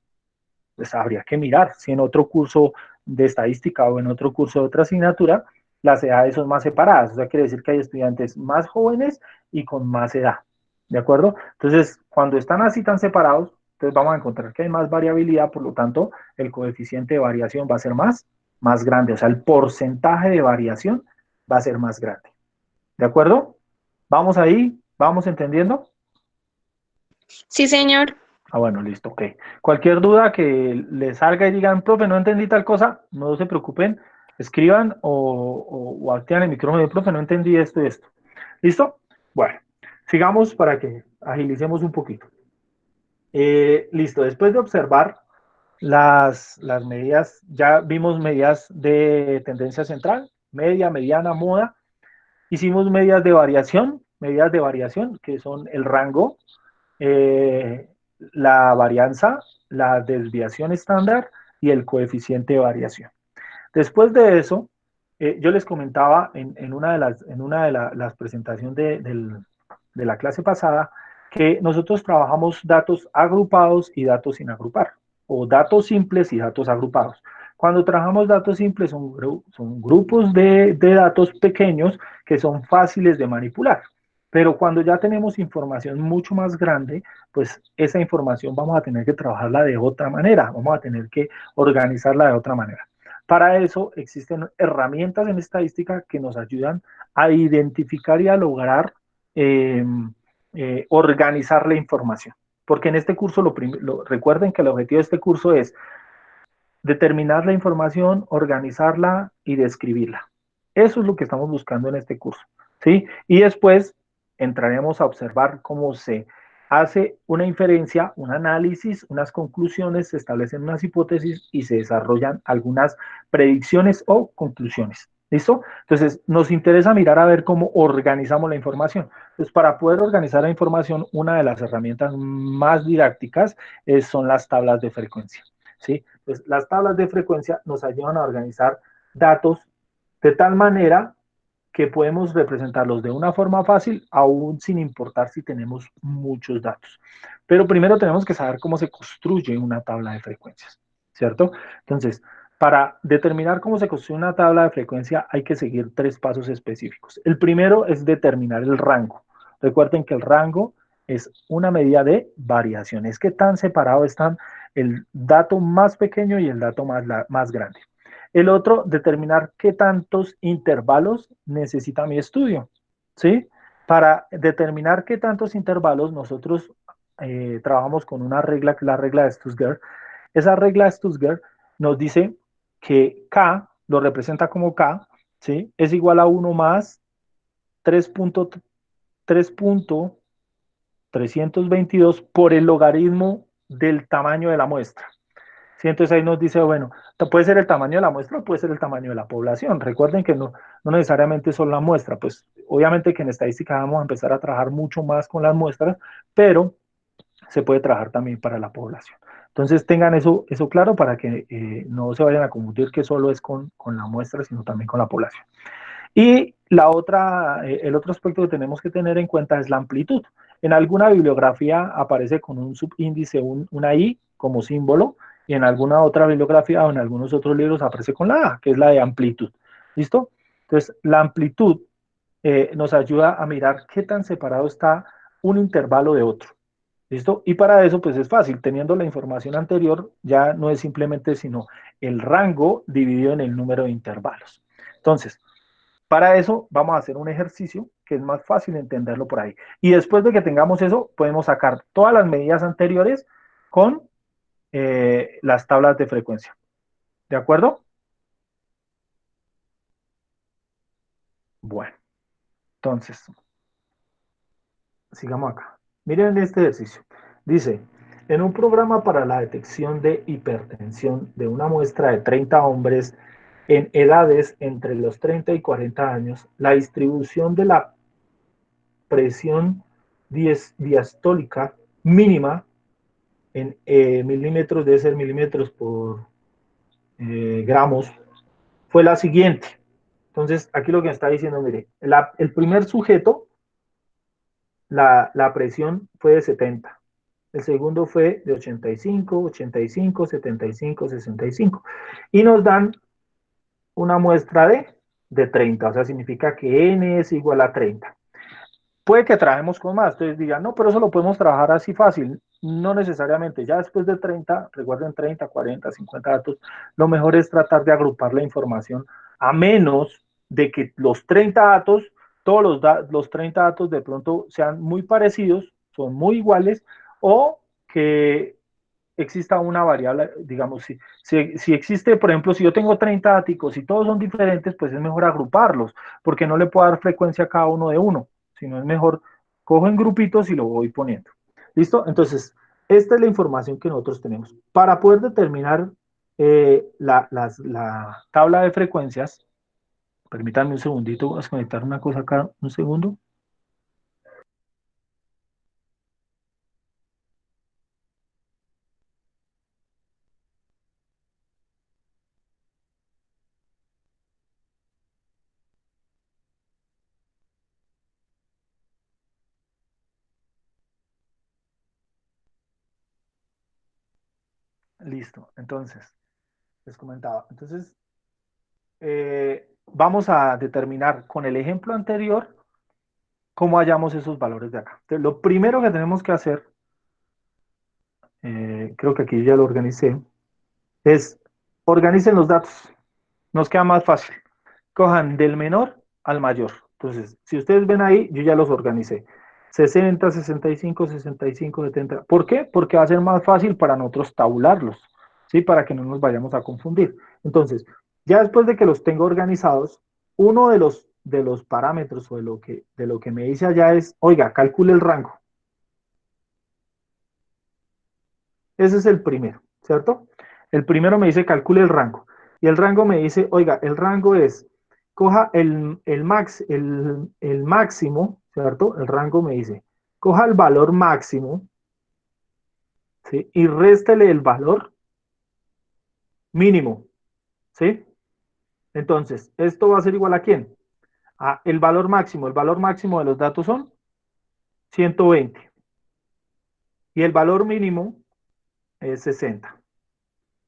Pues habría que mirar si en otro curso de estadística o en otro curso de otra asignatura las edades son más separadas, o sea, quiere decir que hay estudiantes más jóvenes y con más edad, ¿de acuerdo? Entonces, cuando están así tan separados, entonces vamos a encontrar que hay más variabilidad, por lo tanto, el coeficiente de variación va a ser más grande, o sea, el porcentaje de variación va a ser más grande, ¿de acuerdo? ¿Vamos ahí? ¿Vamos entendiendo? Sí, señor. Ah, bueno, listo, ok. Cualquier duda que les salga y digan, profe, no entendí tal cosa, no se preocupen, escriban o activan el micrófono de profe, no entendí esto y esto. ¿Listo? Bueno, sigamos para que agilicemos un poquito. Listo, después de observar las medidas, ya vimos medidas de tendencia central, media, mediana, moda, hicimos medidas de variación, que son el rango, eh, la varianza, la desviación estándar y el coeficiente de variación. Después de eso, yo les comentaba en una de las presentaciones de la clase pasada que nosotros trabajamos datos agrupados y datos sin agrupar, o datos simples y datos agrupados. Cuando trabajamos datos simples son grupos de datos pequeños que son fáciles de manipular. Pero cuando ya tenemos información mucho más grande, pues esa información vamos a tener que trabajarla de otra manera, vamos a tener que organizarla de otra manera. Para eso existen herramientas en estadística que nos ayudan a identificar y a lograr organizar la información. Porque en este curso, recuerden que el objetivo de este curso es determinar la información, organizarla y describirla. Eso es lo que estamos buscando en este curso, ¿sí? Y después entraremos a observar cómo se hace una inferencia, un análisis, unas conclusiones, se establecen unas hipótesis y se desarrollan algunas predicciones o conclusiones. ¿Listo? Entonces, nos interesa mirar a ver cómo organizamos la información. Entonces, para poder organizar la información, una de las herramientas más didácticas son las tablas de frecuencia. ¿Sí? Pues las tablas de frecuencia nos ayudan a organizar datos de tal manera que podemos representarlos de una forma fácil, aún sin importar si tenemos muchos datos. Pero primero tenemos que saber cómo se construye una tabla de frecuencias, ¿cierto? Entonces, para determinar cómo se construye una tabla de frecuencia hay que seguir 3 pasos específicos. El primero es determinar el rango. Recuerden que el rango es una medida de variación. Es que tan separado están el dato más pequeño y el dato más grande. El otro, determinar qué tantos intervalos necesita mi estudio, ¿sí? Para determinar qué tantos intervalos nosotros trabajamos con una regla, que es la regla de Stuttgart. Esa regla de Stuttgart nos dice que K, lo representa como K, ¿sí? Es igual a 1 más 3.322 por el logaritmo del tamaño de la muestra. Sí, entonces ahí nos dice, bueno, puede ser el tamaño de la muestra o puede ser el tamaño de la población. Recuerden que no necesariamente son la muestra, pues obviamente que en estadística vamos a empezar a trabajar mucho más con las muestras, pero se puede trabajar también para la población. Entonces tengan eso claro para que no se vayan a confundir que solo es con la muestra, sino también con la población. Y el otro aspecto que tenemos que tener en cuenta es la amplitud. En alguna bibliografía aparece con un subíndice, una I como símbolo, y en alguna otra bibliografía o en algunos otros libros aparece con la A, que es la de amplitud. ¿Listo? Entonces, la amplitud nos ayuda a mirar qué tan separado está un intervalo de otro. ¿Listo? Y para eso, pues es fácil. Teniendo la información anterior, ya no es simplemente sino el rango dividido en el número de intervalos. Entonces, para eso vamos a hacer un ejercicio que es más fácil entenderlo por ahí. Y después de que tengamos eso, podemos sacar todas las medidas anteriores con las tablas de frecuencia. ¿De acuerdo? Bueno, entonces, sigamos acá. Miren este ejercicio. Dice, en un programa para la detección de hipertensión de una muestra de 30 hombres en edades entre los 30 y 40 años, la distribución de la presión diastólica mínima en milímetros, debe ser milímetros por gramos, fue la siguiente. Entonces, aquí lo que me está diciendo, mire, el primer sujeto, la presión fue de 70. El segundo fue de 85, 85, 75, 65. Y nos dan una muestra de 30, o sea, significa que n es igual a 30. Puede que trabajemos con más, entonces digan, no, pero eso lo podemos trabajar así fácil. No necesariamente, ya después de 30, recuerden 30, 40, 50 datos, lo mejor es tratar de agrupar la información a menos de que los 30 datos, todos los 30 datos de pronto sean muy parecidos, son muy iguales, o que exista una variable, digamos, si existe, por ejemplo, si yo tengo 30 datos y todos son diferentes, pues es mejor agruparlos, porque no le puedo dar frecuencia a cada uno de uno, sino es mejor, cojo en grupitos y lo voy poniendo. ¿Listo? Entonces, esta es la información que nosotros tenemos. Para poder determinar la tabla de frecuencias, permítanme un segundito, voy a desconectar una cosa acá, un segundo. Listo, entonces, les comentaba. Entonces, vamos a determinar con el ejemplo anterior cómo hallamos esos valores de acá. Entonces, lo primero que tenemos que hacer, creo que aquí ya lo organicé, es organicen los datos. Nos queda más fácil. Cojan del menor al mayor. Entonces, si ustedes ven ahí, yo ya los organicé. 60, 65, 65, 70. ¿Por qué? Porque va a ser más fácil para nosotros tabularlos, ¿sí? Para que no nos vayamos a confundir. Entonces, ya después de que los tengo organizados, uno de los parámetros o de lo que me dice allá es, oiga, calcule el rango. Ese es el primero, ¿cierto? El primero me dice calcule el rango. Y el rango me dice, oiga, el rango es, coja el máximo, ¿cierto? El rango me dice, coja el valor máximo, ¿sí? Y réstele el valor mínimo, ¿sí? Entonces, ¿esto va a ser igual a quién? A el valor máximo. El valor máximo de los datos son 120. Y el valor mínimo es 60.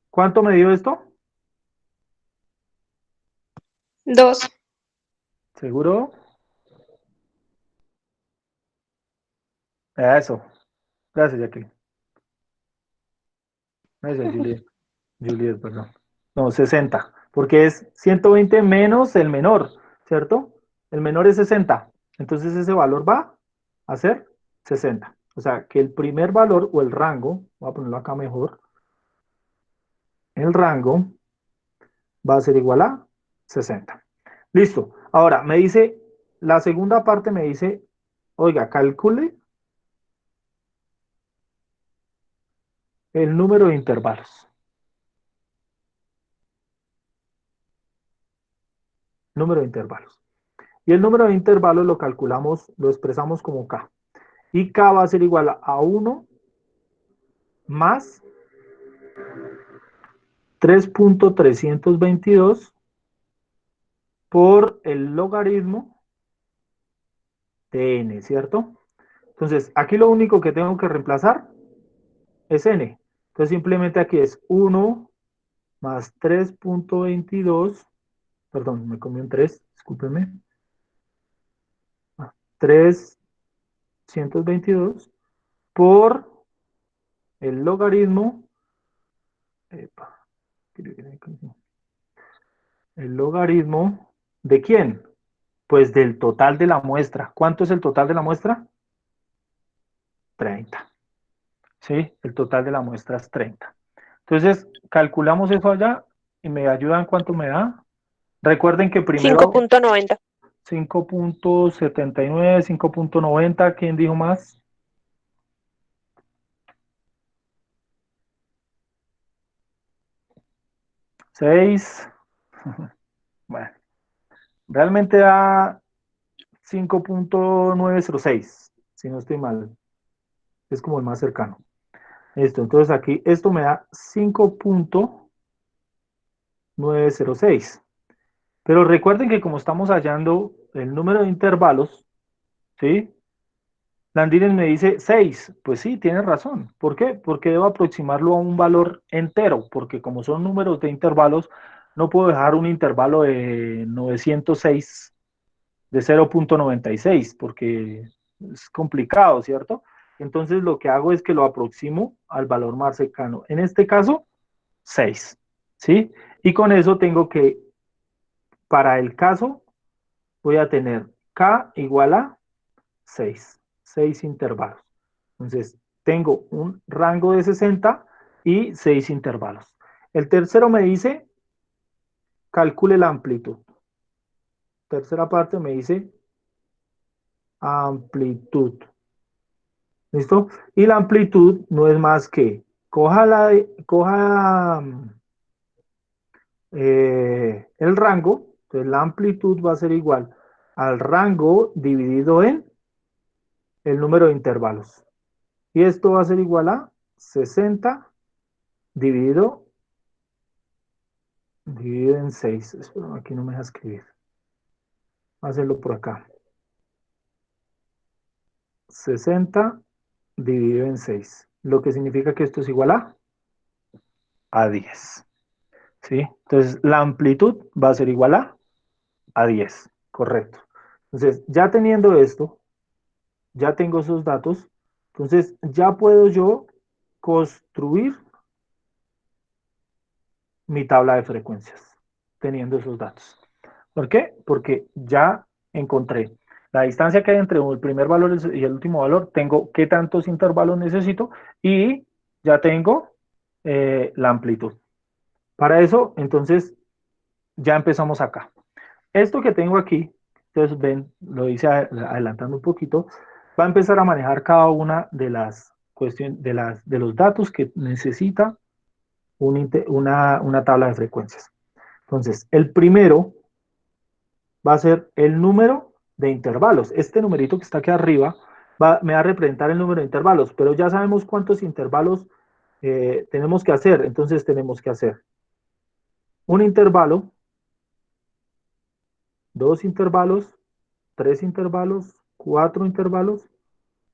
¿Cuánto me dio esto? 2. ¿Seguro? Eso. Gracias, Jacqueline. Gracias, Juliet, perdón. No, 60, porque es 120 menos el menor, ¿cierto? El menor es 60. Entonces ese valor va a ser 60. O sea, que el primer valor o el rango, voy a ponerlo acá mejor, el rango va a ser igual a 60. Listo. Ahora, me dice, la segunda parte me dice, oiga, calcule el número de intervalos. Número de intervalos. Y el número de intervalos lo calculamos, lo expresamos como K. Y K va a ser igual a 1 más 3.322 por el logaritmo de n, ¿cierto? Entonces, aquí lo único que tengo que reemplazar es n. Entonces, simplemente aquí es 1 más 3.22, perdón, me comí un 3, discúlpenme, 322 por el logaritmo, epa, el logaritmo ¿de quién? Pues del total de la muestra. ¿Cuánto es el total de la muestra? 30. ¿Sí? El total de la muestra es 30. Entonces, calculamos eso allá y me ayudan cuánto me da. Recuerden que primero 5.90. 5.79, 5.90, ¿quién dijo más? 6. Bueno, realmente da 5.906, si no estoy mal. Es como el más cercano. Listo, entonces aquí esto me da 5.906. Pero recuerden que como estamos hallando el número de intervalos, ¿sí? Landines me dice 6. Pues sí, tiene razón. ¿Por qué? Porque debo aproximarlo a un valor entero, porque como son números de intervalos, no puedo dejar un intervalo de 906, de 0.96, porque es complicado, ¿cierto? Entonces lo que hago es que lo aproximo al valor más cercano. En este caso, 6, ¿sí? Y con eso tengo que, para el caso, voy a tener K igual a 6 intervalos. Entonces, tengo un rango de 60 y 6 intervalos. El tercero me dice, calcule la amplitud. Tercera parte me dice, amplitud. ¿Listo? Y la amplitud no es más que, coja el rango, entonces la amplitud va a ser igual al rango dividido en el número de intervalos. Y esto va a ser igual a 60 dividido en 6. Espera, aquí no me deja escribir. Voy a hacerlo por acá. 60 dividido en 6. Lo que significa que esto es igual a 10. ¿Sí? Entonces, la amplitud va a ser igual a 10. Correcto. Entonces, ya teniendo esto, ya tengo esos datos, entonces ya puedo yo construir mi tabla de frecuencias, teniendo esos datos. ¿Por qué? Porque ya encontré la distancia que hay entre el primer valor y el último valor, tengo qué tantos intervalos necesito y ya tengo la amplitud. Para eso, entonces, ya empezamos acá. Esto que tengo aquí, entonces ven, lo hice adelantando un poquito, va a empezar a manejar cada una de las cuestiones, de los datos que necesita una tabla de frecuencias. Entonces, el primero va a ser el número de intervalos. Este numerito que está aquí arriba me va a representar el número de intervalos, pero ya sabemos cuántos intervalos tenemos que hacer. Entonces tenemos que hacer un intervalo, dos intervalos, tres intervalos, cuatro intervalos,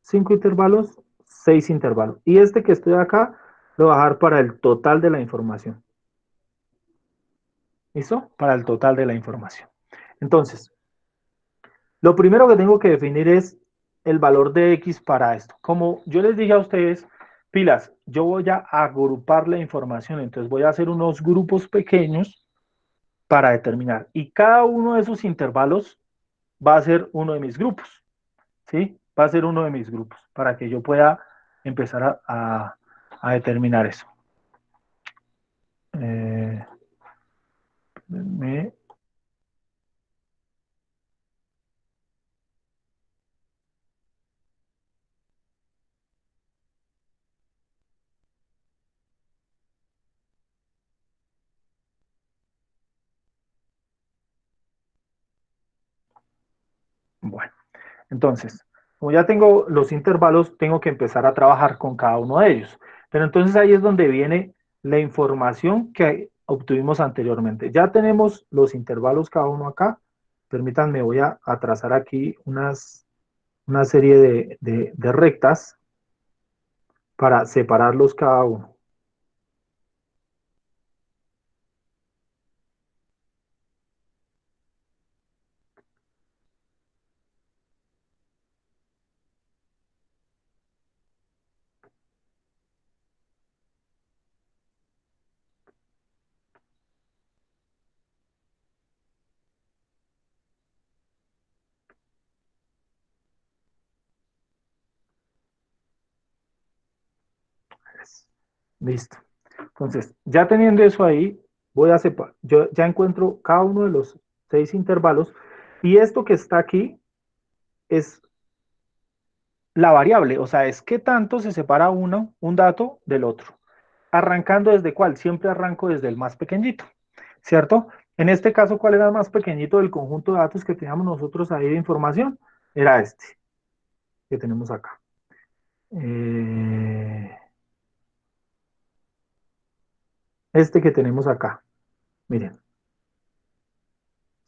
cinco intervalos, seis intervalos. Y este que estoy acá lo voy a dejar para el total de la información. ¿Listo? Para el total de la información. Entonces, lo primero que tengo que definir es el valor de X para esto. Como yo les dije a ustedes, pilas, yo voy a agrupar la información, entonces voy a hacer unos grupos pequeños para determinar. Y cada uno de esos intervalos va a ser uno de mis grupos, ¿sí? Va a ser uno de mis grupos para que yo pueda empezar a determinar eso. Me, bueno. Entonces, como ya tengo los intervalos, tengo que empezar a trabajar con cada uno de ellos. Pero entonces ahí es donde viene la información que obtuvimos anteriormente. Ya tenemos los intervalos cada uno acá. Permítanme, voy a trazar aquí una serie de rectas para separarlos cada uno. Listo. Entonces, ya teniendo eso ahí, voy a separar. Yo ya encuentro cada uno de los seis intervalos y esto que está aquí es la variable, o sea, es qué tanto se separa un dato del otro. ¿Arrancando desde cuál? Siempre arranco desde el más pequeñito, ¿cierto? En este caso, ¿cuál era el más pequeñito del conjunto de datos que teníamos nosotros ahí de información? Era este, que tenemos acá. Este que tenemos acá, miren,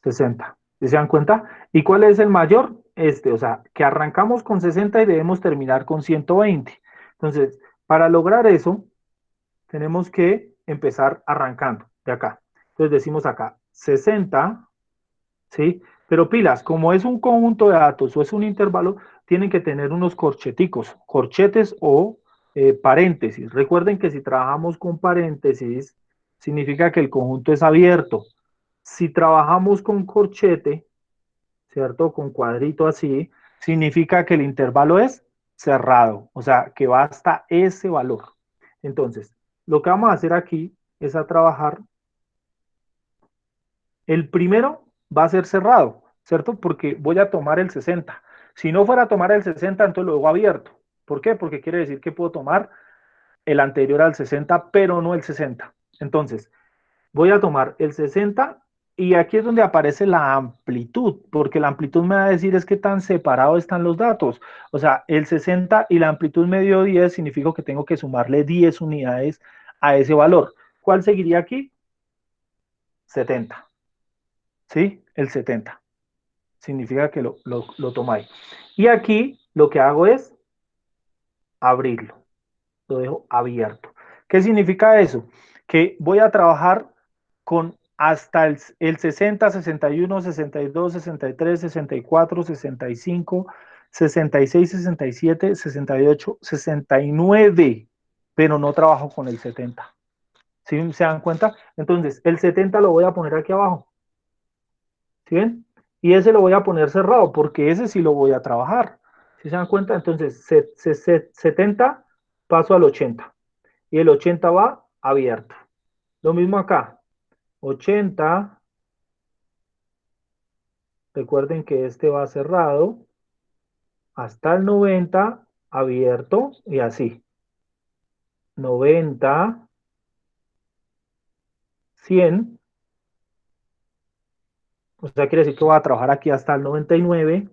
60. ¿Se dan cuenta? ¿Y cuál es el mayor? Este, o sea, que arrancamos con 60 y debemos terminar con 120. Entonces, para lograr eso, tenemos que empezar arrancando de acá. Entonces decimos acá 60, ¿sí? Pero pilas, como es un conjunto de datos o es un intervalo, tienen que tener unos corcheticos, corchetes o paréntesis. Recuerden que si trabajamos con paréntesis, significa que el conjunto es abierto. Si trabajamos con corchete, ¿cierto? Con cuadrito así, significa que el intervalo es cerrado, o sea, que va hasta ese valor. Entonces, lo que vamos a hacer aquí es a trabajar. El primero va a ser cerrado, ¿cierto? Porque voy a tomar el 60. Si no fuera a tomar el 60, entonces lo dejo abierto. ¿Por qué? Porque quiere decir que puedo tomar el anterior al 60, pero no el 60. Entonces, voy a tomar el 60 y aquí es donde aparece la amplitud, porque la amplitud me va a decir es que tan separados están los datos. O sea, el 60 y la amplitud me dio 10, significa que tengo que sumarle 10 unidades a ese valor. ¿Cuál seguiría aquí? 70. ¿Sí? El 70. Significa que lo tomáis. Y aquí lo que hago es abrirlo. Lo dejo abierto. ¿Qué significa eso? Que voy a trabajar con hasta el 60, 61, 62, 63, 64, 65, 66, 67, 68, 69, pero no trabajo con el 70. ¿Sí se dan cuenta? Entonces, el 70 lo voy a poner aquí abajo. ¿Sí ven? y ese lo voy a poner cerrado, porque ese sí lo voy a trabajar. ¿Sí se dan cuenta? Entonces, 70 paso al 80, y el 80 va abierto. Lo mismo acá, 80, recuerden que este va cerrado, hasta el 90 abierto, y así. 90, 100, o sea, quiere decir que voy a trabajar aquí hasta el 99,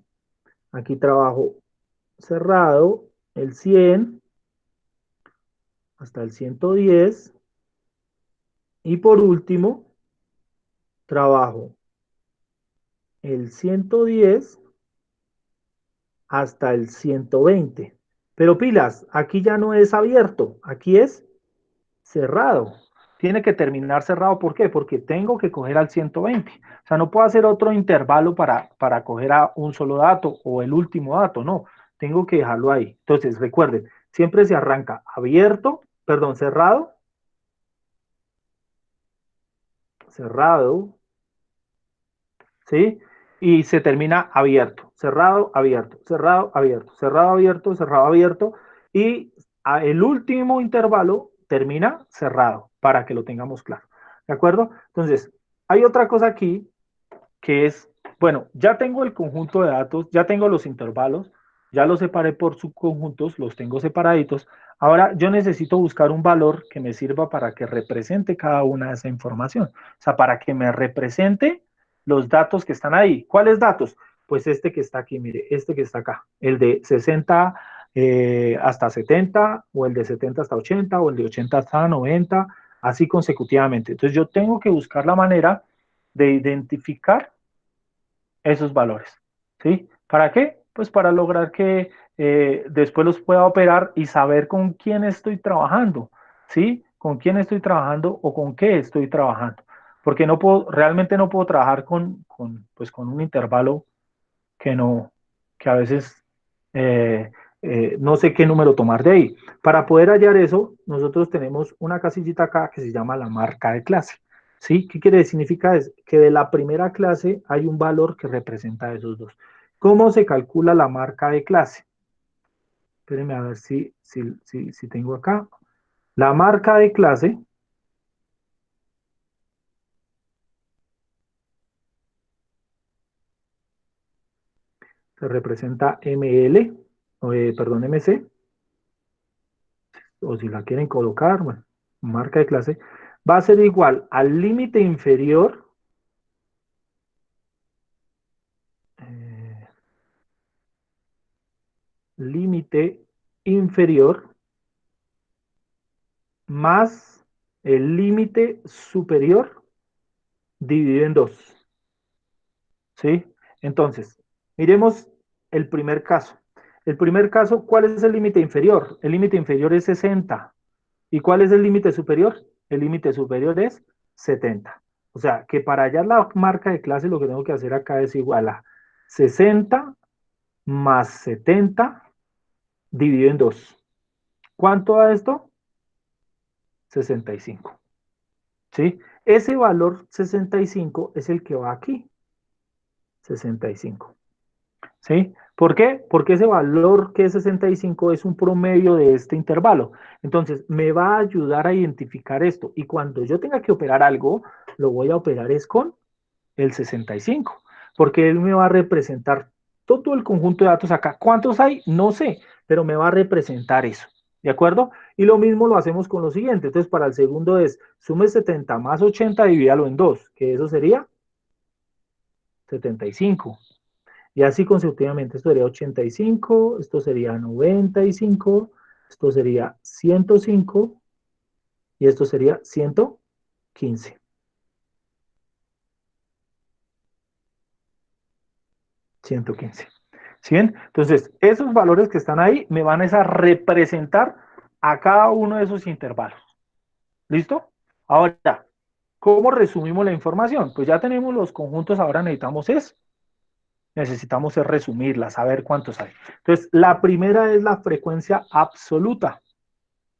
aquí trabajo cerrado, el 100, hasta el 110, y por último, trabajo el 110 hasta el 120. Pero pilas, aquí ya no es abierto, aquí es cerrado. Tiene que terminar cerrado, ¿por qué? Porque tengo que coger al 120. O sea, no puedo hacer otro intervalo para coger a un solo dato o el último dato, no. Tengo que dejarlo ahí. Entonces, recuerden, siempre se arranca abierto, perdón, cerrado, cerrado, ¿sí? Y se termina abierto, cerrado, abierto, cerrado, abierto, cerrado, abierto, cerrado, abierto, y el último intervalo termina cerrado, para que lo tengamos claro, ¿de acuerdo? Entonces, hay otra cosa aquí que es, bueno, ya tengo el conjunto de datos, ya tengo los intervalos, ya los separé por subconjuntos, los tengo separaditos. Ahora yo necesito buscar un valor que me sirva para que represente cada una de esa información. O sea, para que me represente los datos que están ahí. ¿Cuáles datos? Pues este que está aquí, mire, este que está acá, el de 60 hasta 70, o el de 70 hasta 80, o el de 80 hasta 90, así consecutivamente. Entonces yo tengo que buscar la manera de identificar esos valores, ¿sí? ¿Para qué? Pues para lograr que después los pueda operar y saber con quién estoy trabajando, ¿sí? Con quién estoy trabajando o con qué estoy trabajando. Porque no puedo, realmente no puedo trabajar pues con un intervalo que no, que a veces no sé qué número tomar de ahí. Para poder hallar eso, nosotros tenemos una casillita acá que se llama la marca de clase. ¿Sí? ¿Qué quiere decir? Significa es que de la primera clase hay un valor que representa esos dos. ¿Cómo se calcula la marca de clase? Espérenme a ver si tengo acá. La marca de clase se representa ML, perdón, MC, o si la quieren colocar, bueno, marca de clase, va a ser igual al límite inferior, eh, límite inferior más el límite superior dividido en 2. ¿Sí? Entonces, miremos el primer caso. El primer caso, ¿cuál es el límite inferior? El límite inferior es 60. ¿Y cuál es el límite superior? El límite superior es 70. O sea, que para hallar la marca de clase lo que tengo que hacer acá es igual a 60 más 70 dividido en 2. ¿Cuánto da esto? 65. ¿Sí? Ese valor 65 es el que va aquí. 65. ¿Sí? ¿Por qué? Porque ese valor que es 65 es un promedio de este intervalo. Entonces, me va a ayudar a identificar esto. Y cuando yo tenga que operar algo, lo voy a operar es con el 65, porque él me va a representar todo el conjunto de datos acá. ¿Cuántos hay? No sé, pero me va a representar eso. ¿De acuerdo? Y lo mismo lo hacemos con lo siguiente. Entonces, para el segundo es, sume 70 más 80, divídalo en 2, que eso sería 75. Y así consecutivamente, esto sería 85, esto sería 95, esto sería 105 y esto sería 115. 115. ¿Sí ven? Entonces, esos valores que están ahí me van a representar a cada uno de esos intervalos. ¿Listo? Ahora, ¿cómo resumimos la información? Pues ya tenemos los conjuntos, ahora necesitamos es resumirla, saber cuántos hay. Entonces, la primera es la frecuencia absoluta.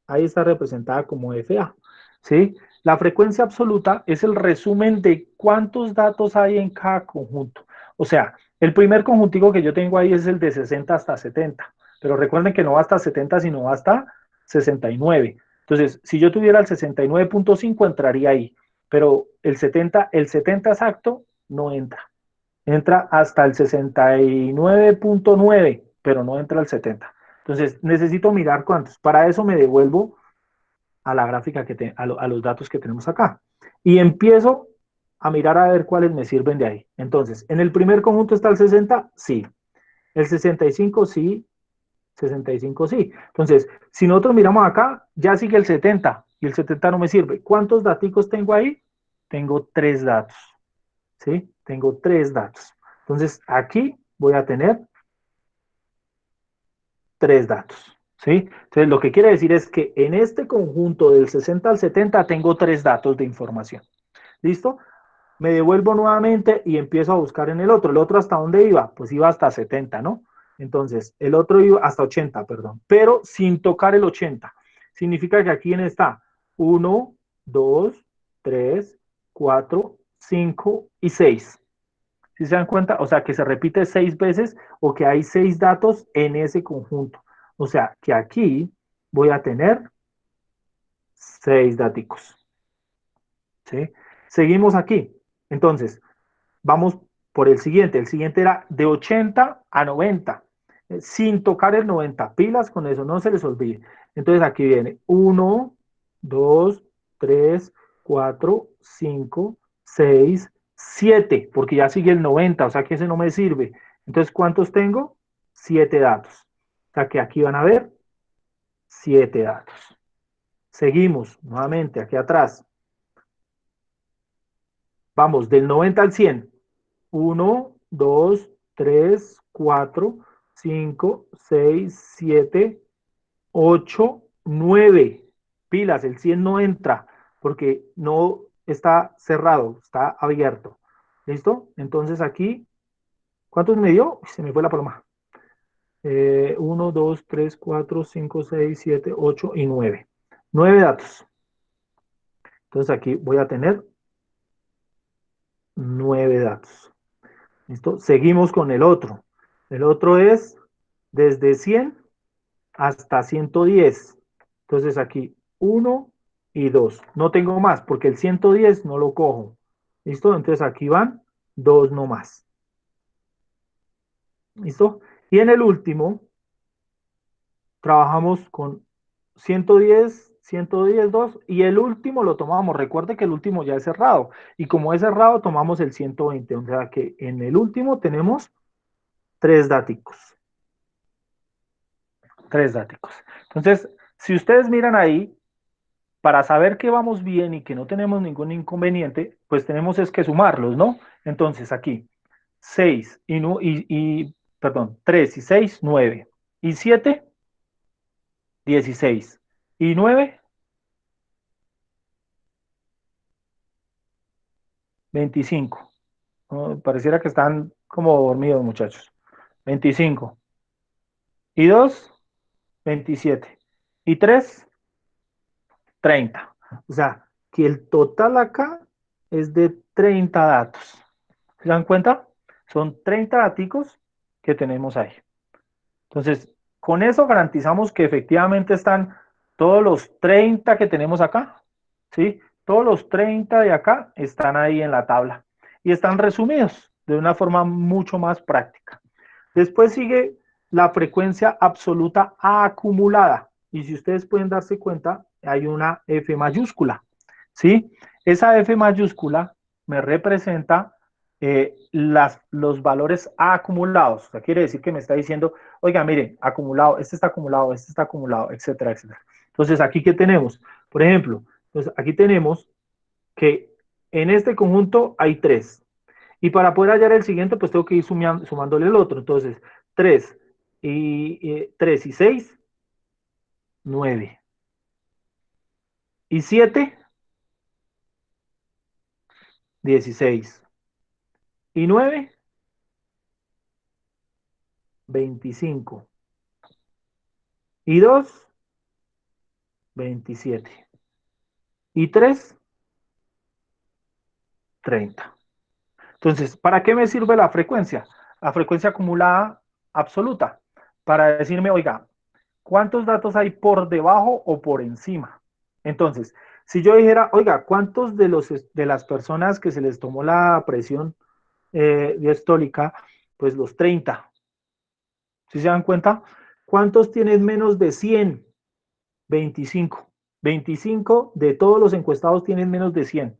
Ahí está representada como FA. ¿Sí? La frecuencia absoluta es el resumen de cuántos datos hay en cada conjunto. O sea, el primer conjuntico que yo tengo ahí es el de 60 hasta 70, pero recuerden que no va hasta 70, sino va hasta 69. Entonces, si yo tuviera el 69.5, entraría ahí, pero el setenta exacto no entra. Entra hasta el 69.9, pero no entra al 70. Entonces, necesito mirar cuántos. Para eso me devuelvo a la gráfica a los datos que tenemos acá. Y empiezo a mirar a ver cuáles me sirven de ahí. Entonces, en el primer conjunto está el 60, sí. El 65, sí. 65, sí. Entonces, si nosotros miramos acá, ya sigue el 70 y el 70 no me sirve. ¿Cuántos datos tengo ahí? Tengo 3 datos, ¿sí? Tengo 3 datos. Entonces, aquí voy a tener 3 datos, ¿sí? Entonces, lo que quiere decir es que en este conjunto del 60 al 70 tengo 3 datos de información. ¿Listo? Me devuelvo nuevamente y empiezo a buscar en el otro. ¿El otro hasta dónde iba? Pues iba hasta 70, ¿no? Entonces, el otro iba hasta 80, perdón, pero sin tocar el 80. Significa que aquí está 1, 2, 3, 4, 5 y 6. ¿Sí se dan cuenta? O sea, que se repite 6 veces o que hay 6 datos en ese conjunto. O sea, que aquí voy a tener 6 datos. ¿Sí? Seguimos aquí. Entonces, vamos por el siguiente. El siguiente era de 80 a 90, sin tocar el 90. Pilas con eso, no se les olvide. Entonces aquí viene 1, 2, 3, 4, 5, 6, 7, porque ya sigue el 90, o sea que ese no me sirve. Entonces, ¿cuántos tengo? 7 datos. O sea que aquí van a ver 7 datos. Seguimos nuevamente aquí atrás. Vamos del 90 al 100. 1, 2, 3, 4, 5, 6, 7, 8, 9. Pilas, el 100 no entra porque no está cerrado, está abierto. ¿Listo? Entonces aquí, ¿cuántos me dio? Se me fue la paloma. 1, 2, 3, 4, 5, 6, 7, 8 y 9. 9 datos. Entonces aquí voy a tener 9 datos. ¿Listo? Seguimos con el otro. El otro es desde 100 hasta 110. Entonces aquí 1 y 2. No tengo más porque el 110 no lo cojo. ¿Listo? Entonces aquí van 2 nomás. ¿Listo? Y en el último trabajamos con 110, 110, 2 y el último lo tomamos. Recuerde que el último ya es cerrado y como es cerrado tomamos el 120. O sea que en el último tenemos 3 datos. 3 datos. Entonces, si ustedes miran ahí, para saber que vamos bien y que no tenemos ningún inconveniente, pues tenemos es que sumarlos, ¿no? Entonces aquí, 6 y, perdón, 3 y 6, 9. Y 7, 16. Y 9, 25. Oh, pareciera que están como dormidos, muchachos. 25. Y 2, 27. Y 3, 30. O sea, que el total acá es de 30 datos. ¿Se dan cuenta? Son 30 datos que tenemos ahí. Entonces, con eso garantizamos que efectivamente están todos los 30 que tenemos acá, ¿sí? Todos los 30 de acá están ahí en la tabla y están resumidos de una forma mucho más práctica. Después sigue la frecuencia absoluta acumulada. Y si ustedes pueden darse cuenta, hay una F mayúscula, ¿sí? Esa F mayúscula me representa los valores acumulados. O sea, quiere decir que me está diciendo, oiga, miren, acumulado, este está acumulado, etcétera, etcétera. Entonces, aquí, ¿qué tenemos? Por ejemplo, entonces aquí tenemos que en este conjunto hay 3. Y para poder hallar el siguiente, pues tengo que ir sumándole el otro. Entonces, 3 3 y 6, 9. Y 7, 16. Y 9, 25. Y 2, 27. Y 3, 30. Entonces, ¿para qué me sirve la frecuencia? La frecuencia acumulada absoluta. Para decirme, oiga, ¿cuántos datos hay por debajo o por encima? Entonces, si yo dijera, oiga, ¿cuántos de las personas que se les tomó la presión diastólica? Pues los 30. ¿Sí se dan cuenta? ¿Cuántos tienen menos de 100? 25. 25 de todos los encuestados tienen menos de 100.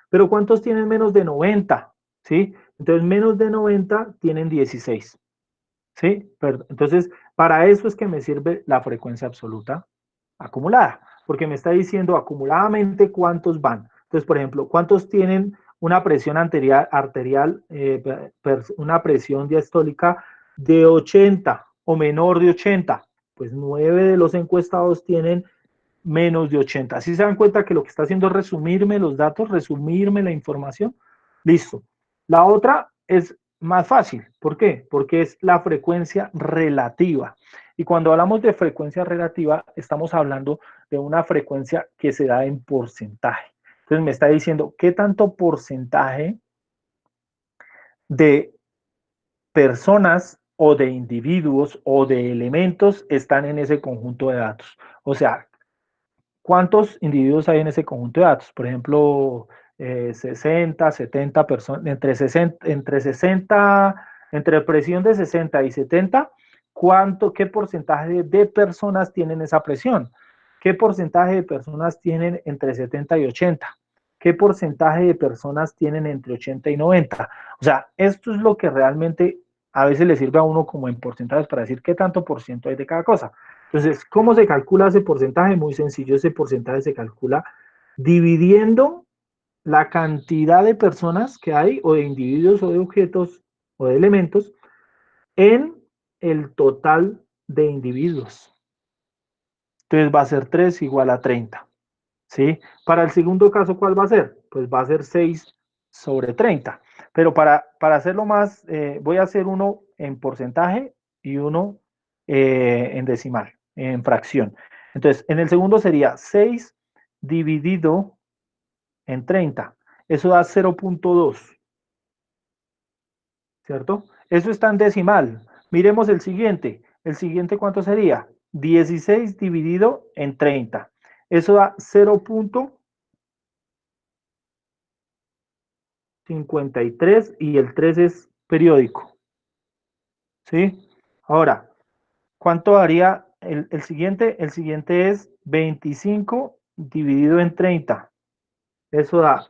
Pero ¿cuántos tienen menos de 90? ¿Sí? Entonces, menos de 90 tienen 16. ¿Sí? Entonces, para eso es que me sirve la frecuencia absoluta acumulada, porque me está diciendo acumuladamente cuántos van. Entonces, por ejemplo, ¿cuántos tienen una presión arterial, una presión diastólica de 80 o menor de 80? Pues 9 de los encuestados tienen menos de 80. ¿Así se dan cuenta que lo que está haciendo es resumirme los datos, resumirme la información? Listo. La otra es más fácil. ¿Por qué? Porque es la frecuencia relativa. Y cuando hablamos de frecuencia relativa, estamos hablando de una frecuencia que se da en porcentaje. Entonces me está diciendo qué tanto porcentaje de personas o de individuos o de elementos están en ese conjunto de datos. O sea, ¿cuántos individuos hay en ese conjunto de datos? Por ejemplo, 60, 70 personas, entre presión de 60 y 70, ¿qué porcentaje de personas tienen esa presión? ¿Qué porcentaje de personas tienen entre 70 y 80? ¿Qué porcentaje de personas tienen entre 80 y 90? O sea, esto es lo que realmente a veces le sirve a uno como en porcentajes para decir qué tanto por ciento hay de cada cosa. Entonces, ¿cómo se calcula ese porcentaje? Muy sencillo, ese porcentaje se calcula dividiendo la cantidad de personas que hay, o de individuos, o de objetos, o de elementos, en el total de individuos. Entonces va a ser 3 igual a 30. ¿Sí? Para el segundo caso, ¿cuál va a ser? Pues va a ser 6 sobre 30. Pero para hacerlo más, voy a hacer uno en porcentaje y uno en decimal, en fracción. Entonces, en el segundo sería 6 dividido en 30. Eso da 0.2, ¿cierto? Eso está en decimal. Miremos el siguiente. ¿El siguiente cuánto sería? 16 dividido en 30. Eso da 0.53 y el 3 es periódico. ¿Sí? Ahora, ¿cuánto daría el siguiente? El siguiente es 25 dividido en 30. Eso da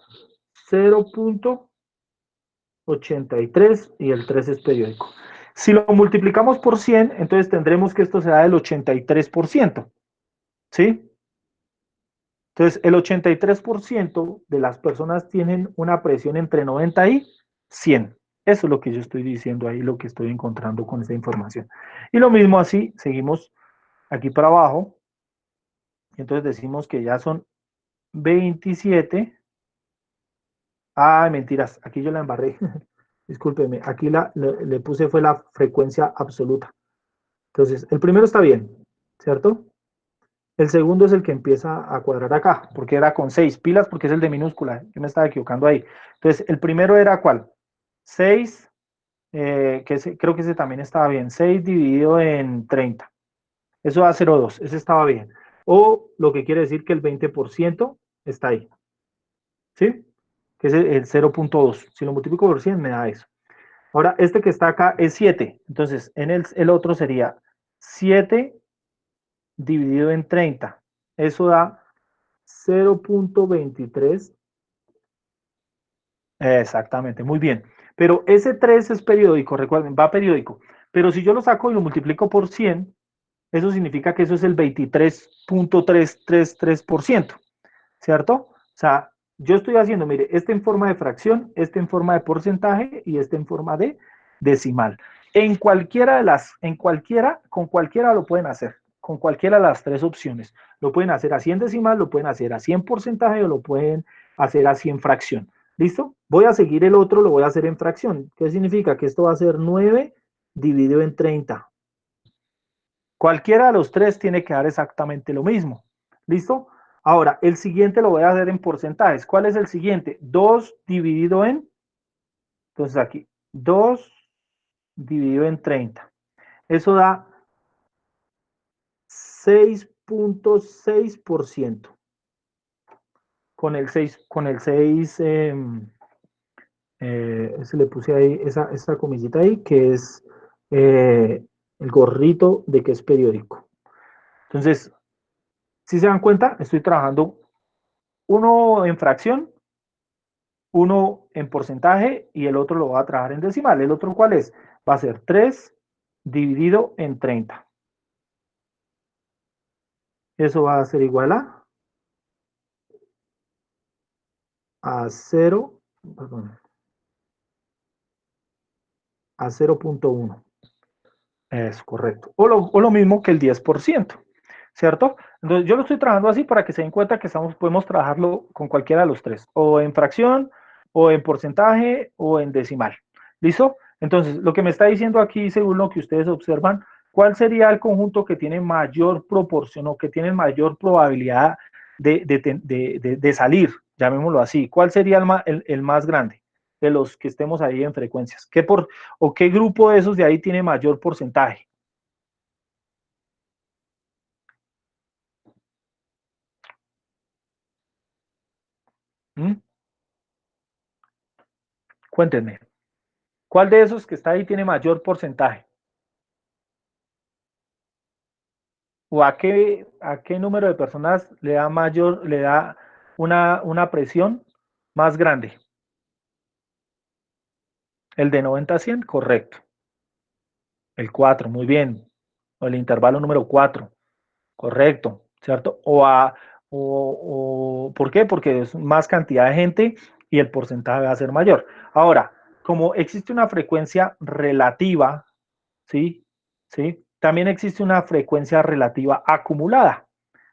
0.83 y el 3 es periódico. Si lo multiplicamos por 100, entonces tendremos que esto será del 83%. ¿Sí? Entonces, el 83% de las personas tienen una presión entre 90 y 100. Eso es lo que yo estoy diciendo ahí, lo que estoy encontrando con esta información. Y lo mismo así, seguimos aquí para abajo. Entonces decimos que ya son 27. Ah, mentiras, aquí yo la embarré. Discúlpeme, aquí le puse fue la frecuencia absoluta. Entonces, el primero está bien, ¿cierto? El segundo es el que empieza a cuadrar acá, porque era con 6 pilas, porque es el de minúscula. Yo me estaba equivocando ahí. Entonces, el primero era ¿cuál? 6, creo que ese también estaba bien. 6 dividido en 30. Eso da 0,2. Ese estaba bien. O lo que quiere decir que el 20% está ahí. ¿Sí? Que es el 0.2. Si lo multiplico por 100 me da eso. Ahora, este que está acá es 7. Entonces, en el otro sería 7 dividido en 30. Eso da 0.23. Exactamente, muy bien. Pero ese 3 es periódico, recuerden, va periódico. Pero si yo lo saco y lo multiplico por 100, eso significa que eso es el 23.333%, ¿cierto? O sea, yo estoy haciendo, mire, este en forma de fracción, este en forma de porcentaje y este en forma de decimal. Con cualquiera lo pueden hacer, con cualquiera de las tres opciones. Lo pueden hacer así en decimal, lo pueden hacer así en porcentaje o lo pueden hacer así en fracción. ¿Listo? Voy a seguir el otro, lo voy a hacer en fracción. ¿Qué significa? Que esto va a ser 9 dividido en 30. Cualquiera de los tres tiene que dar exactamente lo mismo. ¿Listo? Ahora, el siguiente lo voy a hacer en porcentajes. ¿Cuál es el siguiente? 2 dividido en Entonces aquí, 2 dividido en 30. Eso da 6.6%. Con el 6, se le puse ahí esa comillita ahí, que es el gorrito de que es periódico. Entonces, si se dan cuenta, estoy trabajando uno en fracción, uno en porcentaje y el otro lo voy a trabajar en decimal. ¿El otro cuál es? Va a ser 3 dividido en 30. Eso va a ser igual a 0, perdón, a 0.1. Es correcto. O lo mismo que el 10%, ¿cierto? Entonces yo lo estoy trabajando así para que se den cuenta que podemos trabajarlo con cualquiera de los tres, o en fracción, o en porcentaje, o en decimal. ¿Listo? Entonces, lo que me está diciendo aquí, según lo que ustedes observan, ¿cuál sería el conjunto que tiene mayor proporción o que tiene mayor probabilidad de salir? Llamémoslo así. ¿Cuál sería el más grande de los que estemos ahí en frecuencias? ¿O qué grupo de esos de ahí tiene mayor porcentaje? ¿Mm? Cuéntenme. ¿Cuál de esos que está ahí tiene mayor porcentaje? ¿O a qué número de personas le da una presión más grande? El de 90 a 100, correcto. El 4, muy bien. O el intervalo número 4, correcto, ¿cierto? ¿Por qué? Porque es más cantidad de gente y el porcentaje va a ser mayor. Ahora, como existe una frecuencia relativa, ¿sí? ¿Sí? También existe una frecuencia relativa acumulada,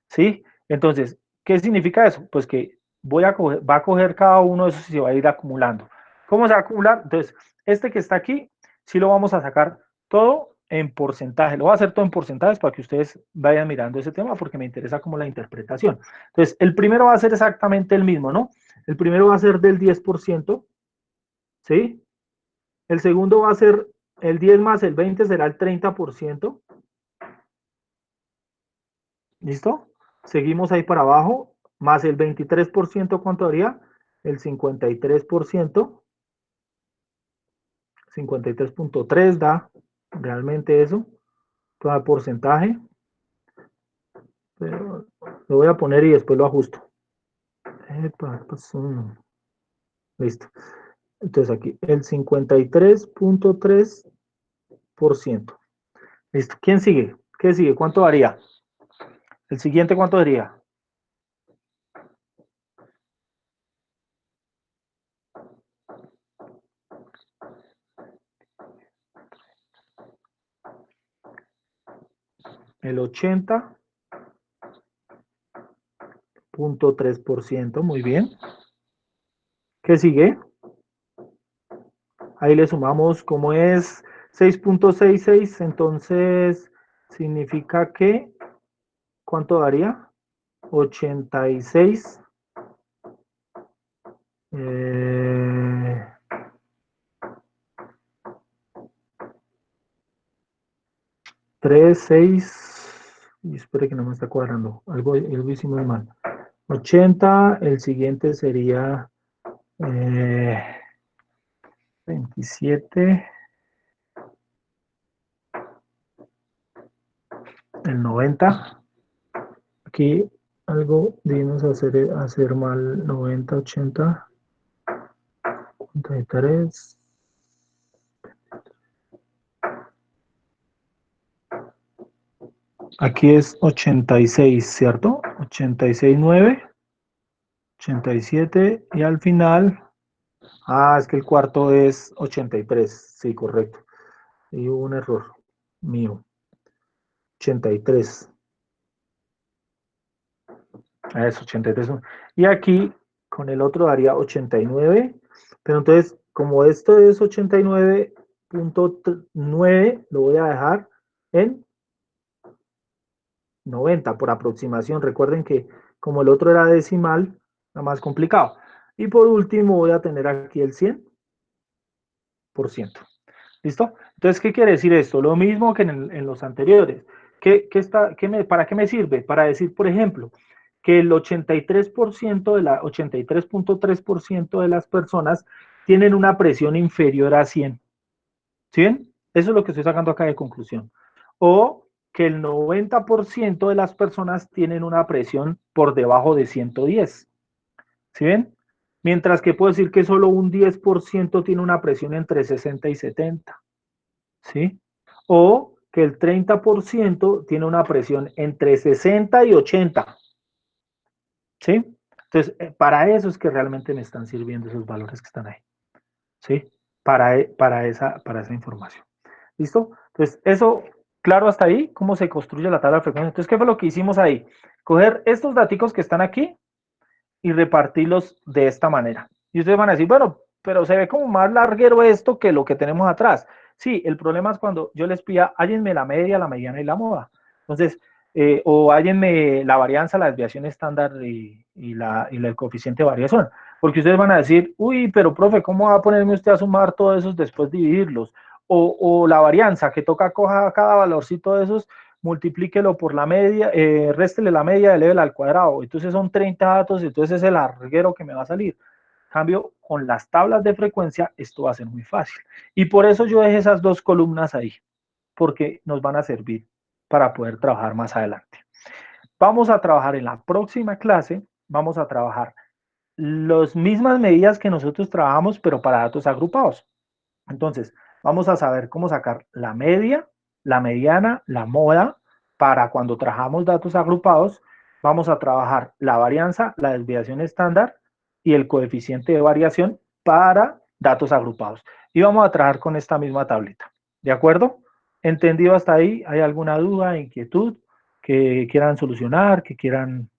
¿sí? Entonces, ¿qué significa eso? Pues que va a coger cada uno de esos y se va a ir acumulando. ¿Cómo se va a acumular? Entonces, este que está aquí, sí lo vamos a sacar todo en porcentaje. Lo voy a hacer todo en porcentajes para que ustedes vayan mirando ese tema porque me interesa como la interpretación. Entonces, el primero va a ser exactamente el mismo, ¿no? El primero va a ser del 10%, ¿sí? El segundo va a ser el 10 más el 20 será el 30%. ¿Listo? Seguimos ahí para abajo, más el 23%, ¿cuánto haría? El 53%, 53.3 da realmente eso, todo el porcentaje, pero lo voy a poner y después lo ajusto. Listo. Entonces aquí, el 53.3%. Listo. ¿Quién sigue? ¿Qué sigue? ¿Cuánto daría? El siguiente, ¿cuánto daría? El 80.3%. Muy bien. ¿Qué sigue? Ahí le sumamos como es 6.66, entonces significa que, ¿cuánto daría? 86, 3, 6, y espere que no me está cuadrando, algo hicimos mal. 80, el siguiente sería 27, el 90. Aquí algo debimos hacer mal, 90, 80, 53. Aquí es 86, ¿cierto? 86.9, 87 y al final, es que el cuarto es 83, sí, correcto. Y hubo un error mío, 83. Es 83. Y aquí con el otro daría 89, pero entonces como esto es 89.9, lo voy a dejar en 90 por aproximación. Recuerden que como el otro era decimal, era más complicado. Y por último voy a tener aquí el 100. 83%. ¿Listo? Entonces, ¿qué quiere decir esto? Lo mismo que en los anteriores. ¿Para qué me sirve? Para decir, por ejemplo, que el 83% de la 83.3% de las personas tienen una presión inferior a 100. ¿Sí ven? Eso es lo que estoy sacando acá de conclusión. O que el 90% de las personas tienen una presión por debajo de 110. ¿Sí ven? Mientras que puedo decir que solo un 10% tiene una presión entre 60 y 70. ¿Sí? O que el 30% tiene una presión entre 60 y 80. ¿Sí? Entonces, para eso es que realmente me están sirviendo esos valores que están ahí. ¿Sí? Para esa información. ¿Listo? Entonces, eso, claro hasta ahí, cómo se construye la tabla de frecuencia. Entonces, ¿qué fue lo que hicimos ahí? Coger estos datos que están aquí y repartirlos de esta manera. Y ustedes van a decir, bueno, pero se ve como más larguero esto que lo que tenemos atrás. Sí, el problema es cuando yo les pida, hállenme la media, la mediana y la moda. Entonces, o hállenme la varianza, la desviación estándar y el coeficiente de variación. Porque ustedes van a decir, uy, pero profe, ¿cómo va a ponerme usted a sumar todos esos después dividirlos? O la varianza, que toca coja cada valorcito de esos, multiplíquelo por la media, réstele la media, elévela al cuadrado. Entonces son 30 datos, entonces es el larguero que me va a salir. En cambio, con las tablas de frecuencia, esto va a ser muy fácil. Y por eso yo dejé esas dos columnas ahí, porque nos van a servir para poder trabajar más adelante. Vamos a trabajar en la próxima clase, vamos a trabajar las mismas medidas que nosotros trabajamos, pero para datos agrupados. Entonces, vamos a saber cómo sacar la media, la mediana, la moda, para cuando trabajamos datos agrupados. Vamos a trabajar la varianza, la desviación estándar y el coeficiente de variación para datos agrupados. Y vamos a trabajar con esta misma tablita. ¿De acuerdo? ¿Entendido hasta ahí? ¿Hay alguna duda, inquietud que quieran solucionar, que quieran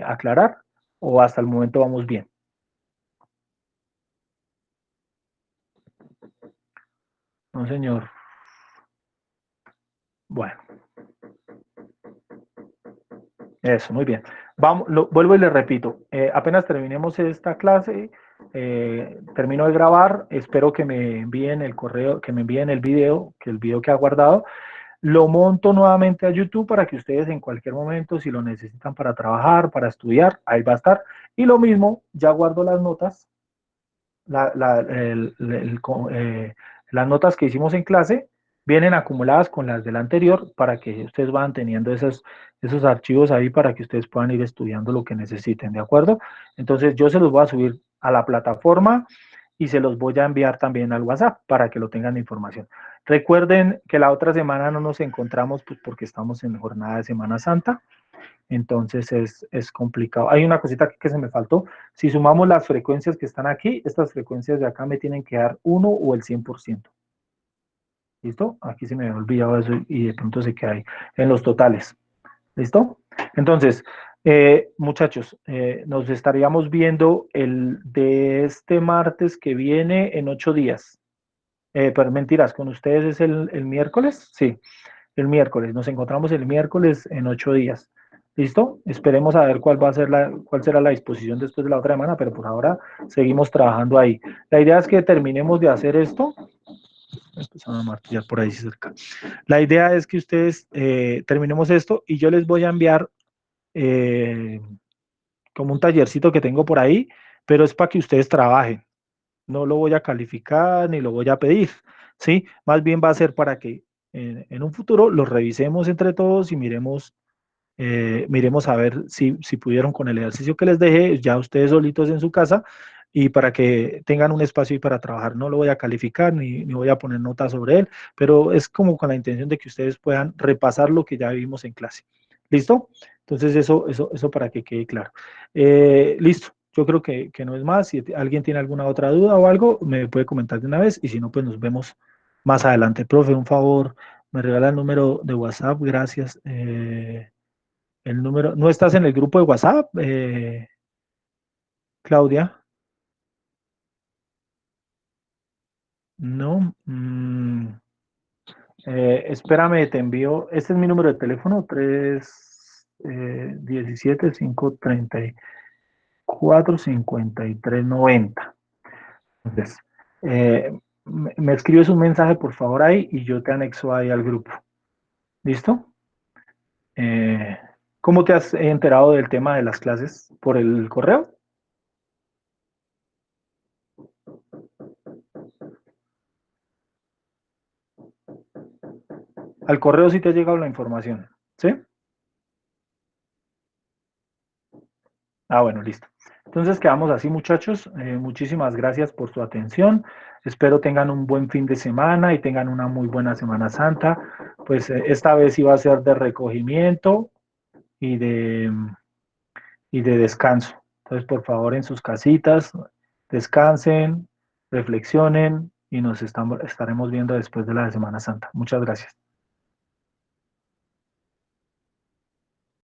aclarar? ¿O hasta el momento vamos bien? No, señor. Bueno. Eso, muy bien. Vamos, vuelvo y le repito, apenas terminemos esta clase, termino de grabar, espero que me envíen el correo, que me envíen el video que ha guardado, lo monto nuevamente a YouTube para que ustedes en cualquier momento, si lo necesitan para trabajar, para estudiar, ahí va a estar. Y lo mismo, ya guardo las notas, la, la, las notas que hicimos en clase vienen acumuladas con las del anterior para que ustedes van teniendo esos archivos ahí para que ustedes puedan ir estudiando lo que necesiten, ¿de acuerdo? Entonces yo se los voy a subir a la plataforma y se los voy a enviar también al WhatsApp para que lo tengan de información. Recuerden que la otra semana no nos encontramos pues, porque estamos en jornada de Semana Santa. Entonces es complicado. Hay una cosita que se me faltó. Si sumamos las frecuencias que están aquí, estas frecuencias de acá me tienen que dar 1 o el 100%. ¿Listo? Aquí se me había olvidado eso y de pronto se queda ahí en los totales. ¿Listo? Entonces, muchachos, nos estaríamos viendo el de este martes que viene en 8 días. Pero mentiras, con ustedes es el miércoles. Sí, el miércoles. Nos encontramos el miércoles en 8 días. ¿Listo? Esperemos a ver cuál será la disposición después de la otra semana, pero por ahora seguimos trabajando ahí. La idea es que terminemos de hacer esto. Empezamos a martillar por ahí cerca. La idea es que ustedes terminemos esto y yo les voy a enviar como un tallercito que tengo por ahí, pero es para que ustedes trabajen. No lo voy a calificar ni lo voy a pedir, ¿sí? Más bien va a ser para que en un futuro lo revisemos entre todos y miremos a ver si pudieron con el ejercicio que les dejé, ya ustedes solitos en su casa, y para que tengan un espacio ahí para trabajar. No lo voy a calificar ni voy a poner notas sobre él, pero es como con la intención de que ustedes puedan repasar lo que ya vimos en clase. ¿Listo? Entonces eso para que quede claro. Listo. Yo creo que no es más. Si alguien tiene alguna otra duda o algo, me puede comentar de una vez y si no, pues nos vemos más adelante. Profe, un favor, me regala el número de WhatsApp, gracias. El número, ¿no estás en el grupo de WhatsApp, Claudia? No. Espérame, te envío. Este es mi número de teléfono, 317-534-5390. Entonces, me escribes un mensaje por favor ahí y yo te anexo ahí al grupo. ¿Listo? Eh, ¿Cómo te has enterado del tema de las clases? ¿Por el correo? Al correo sí te ha llegado la información, ¿sí? Ah, bueno, listo. Entonces quedamos así, muchachos. Muchísimas gracias por su atención. Espero tengan un buen fin de semana y tengan una muy buena Semana Santa. Pues esta vez iba a ser de recogimiento y y de descanso. Entonces, por favor, en sus casitas, descansen, reflexionen y nos estaremos viendo después de la Semana Santa. Muchas gracias.